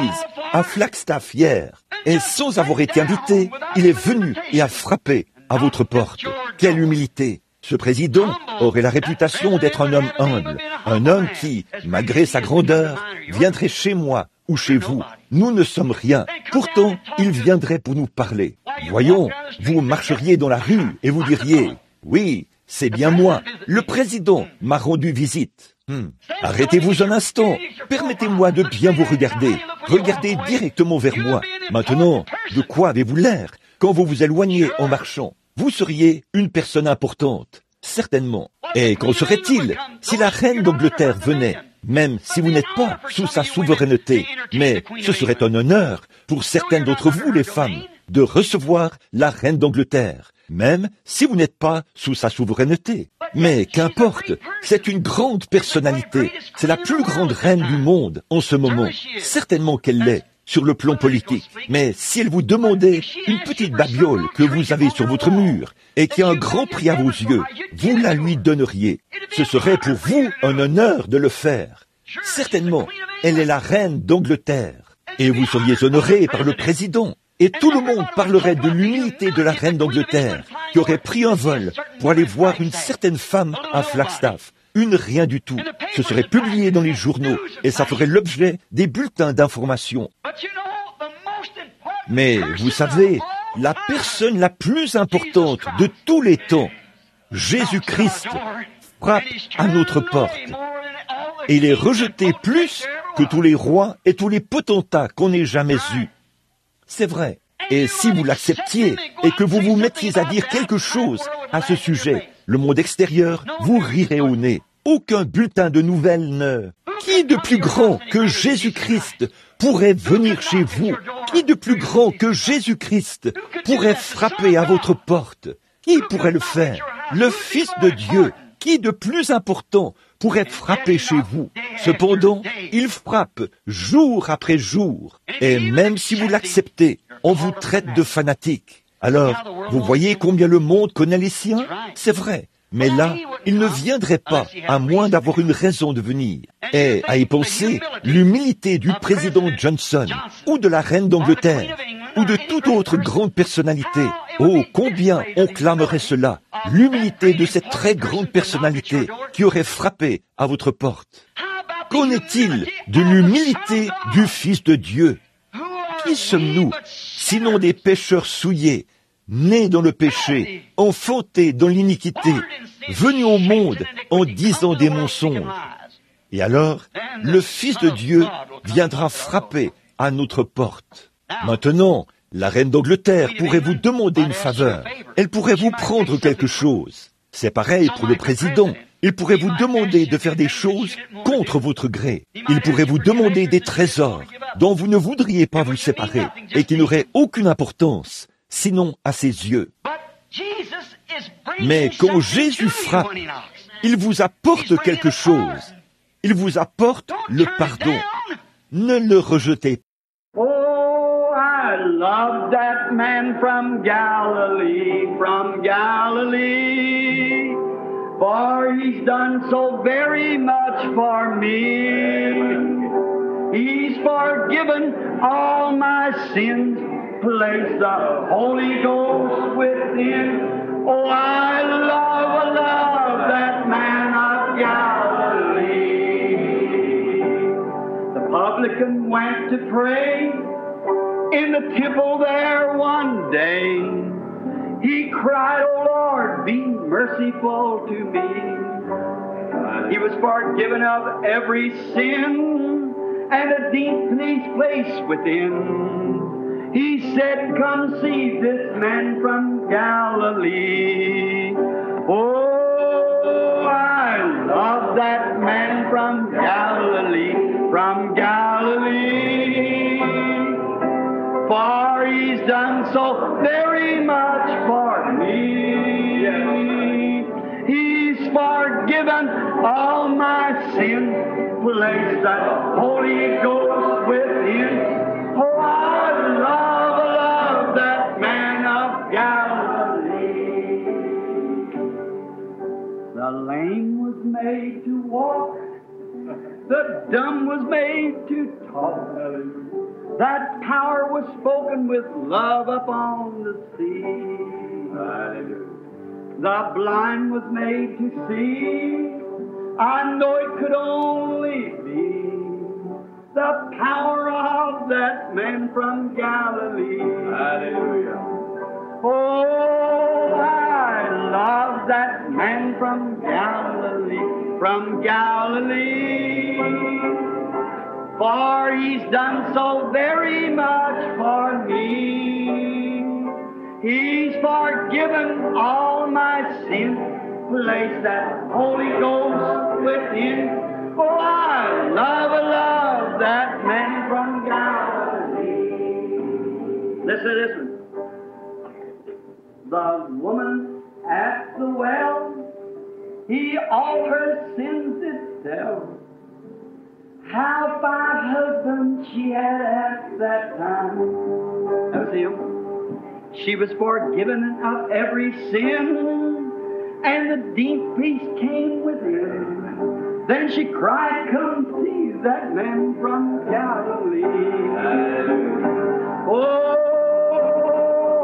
A: à Flagstaff hier, et sans avoir été invité, il est venu et a frappé à votre porte. Quelle humilité! Ce président aurait la réputation d'être un homme humble, un homme qui, malgré sa grandeur, viendrait chez moi ou chez vous. Nous ne sommes rien. Pourtant, il viendrait pour nous parler. Voyons, vous marcheriez dans la rue et vous diriez « Oui, c'est bien moi, le président m'a rendu visite. » Arrêtez-vous un instant, permettez-moi de bien vous regarder. Regardez directement vers moi. Maintenant, de quoi avez-vous l'air quand vous vous éloignez en marchant? Vous seriez une personne importante, certainement. Et qu'en serait-il si la reine d'Angleterre venait, même si vous n'êtes pas sous sa souveraineté? Mais ce serait un honneur pour certaines d'entre vous, les femmes, de recevoir la reine d'Angleterre, même si vous n'êtes pas sous sa souveraineté. Mais qu'importe, c'est une grande personnalité, c'est la plus grande reine du monde en ce moment, certainement qu'elle l'est sur le plan politique. Mais si elle vous demandait une petite babiole que vous avez sur votre mur et qui a un grand prix à vos yeux, vous la lui donneriez. Ce serait pour vous un honneur de le faire. Certainement, elle est la reine d'Angleterre et vous seriez honoré par le président. Et tout le monde parlerait de l'humilité de la reine d'Angleterre, qui aurait pris un vol pour aller voir une certaine femme à Flagstaff. Une rien du tout. Ce serait publié dans les journaux et ça ferait l'objet des bulletins d'information. Mais vous savez, la personne la plus importante de tous les temps, Jésus-Christ, frappe à notre porte. Et il est rejeté plus que tous les rois et tous les potentats qu'on ait jamais eus. C'est vrai. Et si vous l'acceptiez et que vous vous mettiez à dire quelque chose à ce sujet, le monde extérieur vous rirait au nez. Aucun bulletin de nouvelles ne... Qui de plus grand que Jésus-Christ pourrait venir chez vous? Qui de plus grand que Jésus-Christ pourrait frapper à votre porte? Qui pourrait le faire? Le Fils de Dieu. Qui de plus important pourrait frapper chez vous? Cependant, il frappe jour après jour. Et même si vous l'acceptez, on vous traite de fanatique. Alors, vous voyez combien le monde connaît les siens? C'est vrai. Mais là, il ne viendrait pas, à moins d'avoir une raison de venir. Et, à y penser, l'humilité du président Johnson, ou de la reine d'Angleterre, ou de toute autre grande personnalité. Oh, combien on clamerait cela, l'humilité de cette très grande personnalité qui aurait frappé à votre porte. Qu'en est-il de l'humilité du Fils de Dieu? Qui sommes-nous, sinon des pécheurs souillés, nés dans le péché, enfantés dans l'iniquité, venus au monde en disant des mensonges? Et alors, le Fils de Dieu viendra frapper à notre porte. Maintenant, la reine d'Angleterre pourrait vous demander une faveur. Elle pourrait vous prendre quelque chose. C'est pareil pour le président. Il pourrait vous demander de faire des choses contre votre gré. Il pourrait vous demander des trésors dont vous ne voudriez pas vous séparer et qui n'auraient aucune importance, sinon à ses yeux. Mais quand Jésus frappe, il vous apporte quelque chose. Il vous apporte le pardon. Ne le rejetez pas.
B: Oh, I love that man from Galilee, for he's done so very much for me. He's forgiven all my sins, placed the Holy Ghost within. Oh, I love that man of Galilee. The publican went to pray in the temple there one day. He cried, "Oh Lord, be merciful to me." He was forgiven of every sin and a deep place within. He said, "Come see this man from Galilee." Oh, I love that man from Galilee, for he's done so very much for me. He's forgiven all my sins, placed that Holy Ghost within. Oh, I love that man of Galilee. The lame was made to walk, the dumb was made to talk. That power was spoken with love upon the sea. The blind was made to see. I know it could only be the power of that man from Galilee. Hallelujah. Oh, I love that man from Galilee, for he's done so very much for me. He's forgiven all my sins, placed that Holy Ghost within. Oh, I love that man from Galilee. Listen to this one. The woman at the well, he all her sins did tell. How 5 husbands she had at that time. That was him. She was forgiven of every sin, and the deep peace came within. Then she cried, "Come see that man from Galilee." Oh,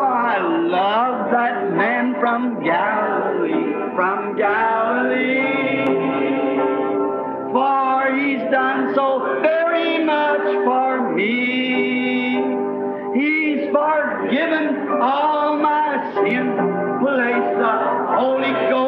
B: I love that man from Galilee, for he's done so very much for me. He's forgiven all my sin. Place the Holy Ghost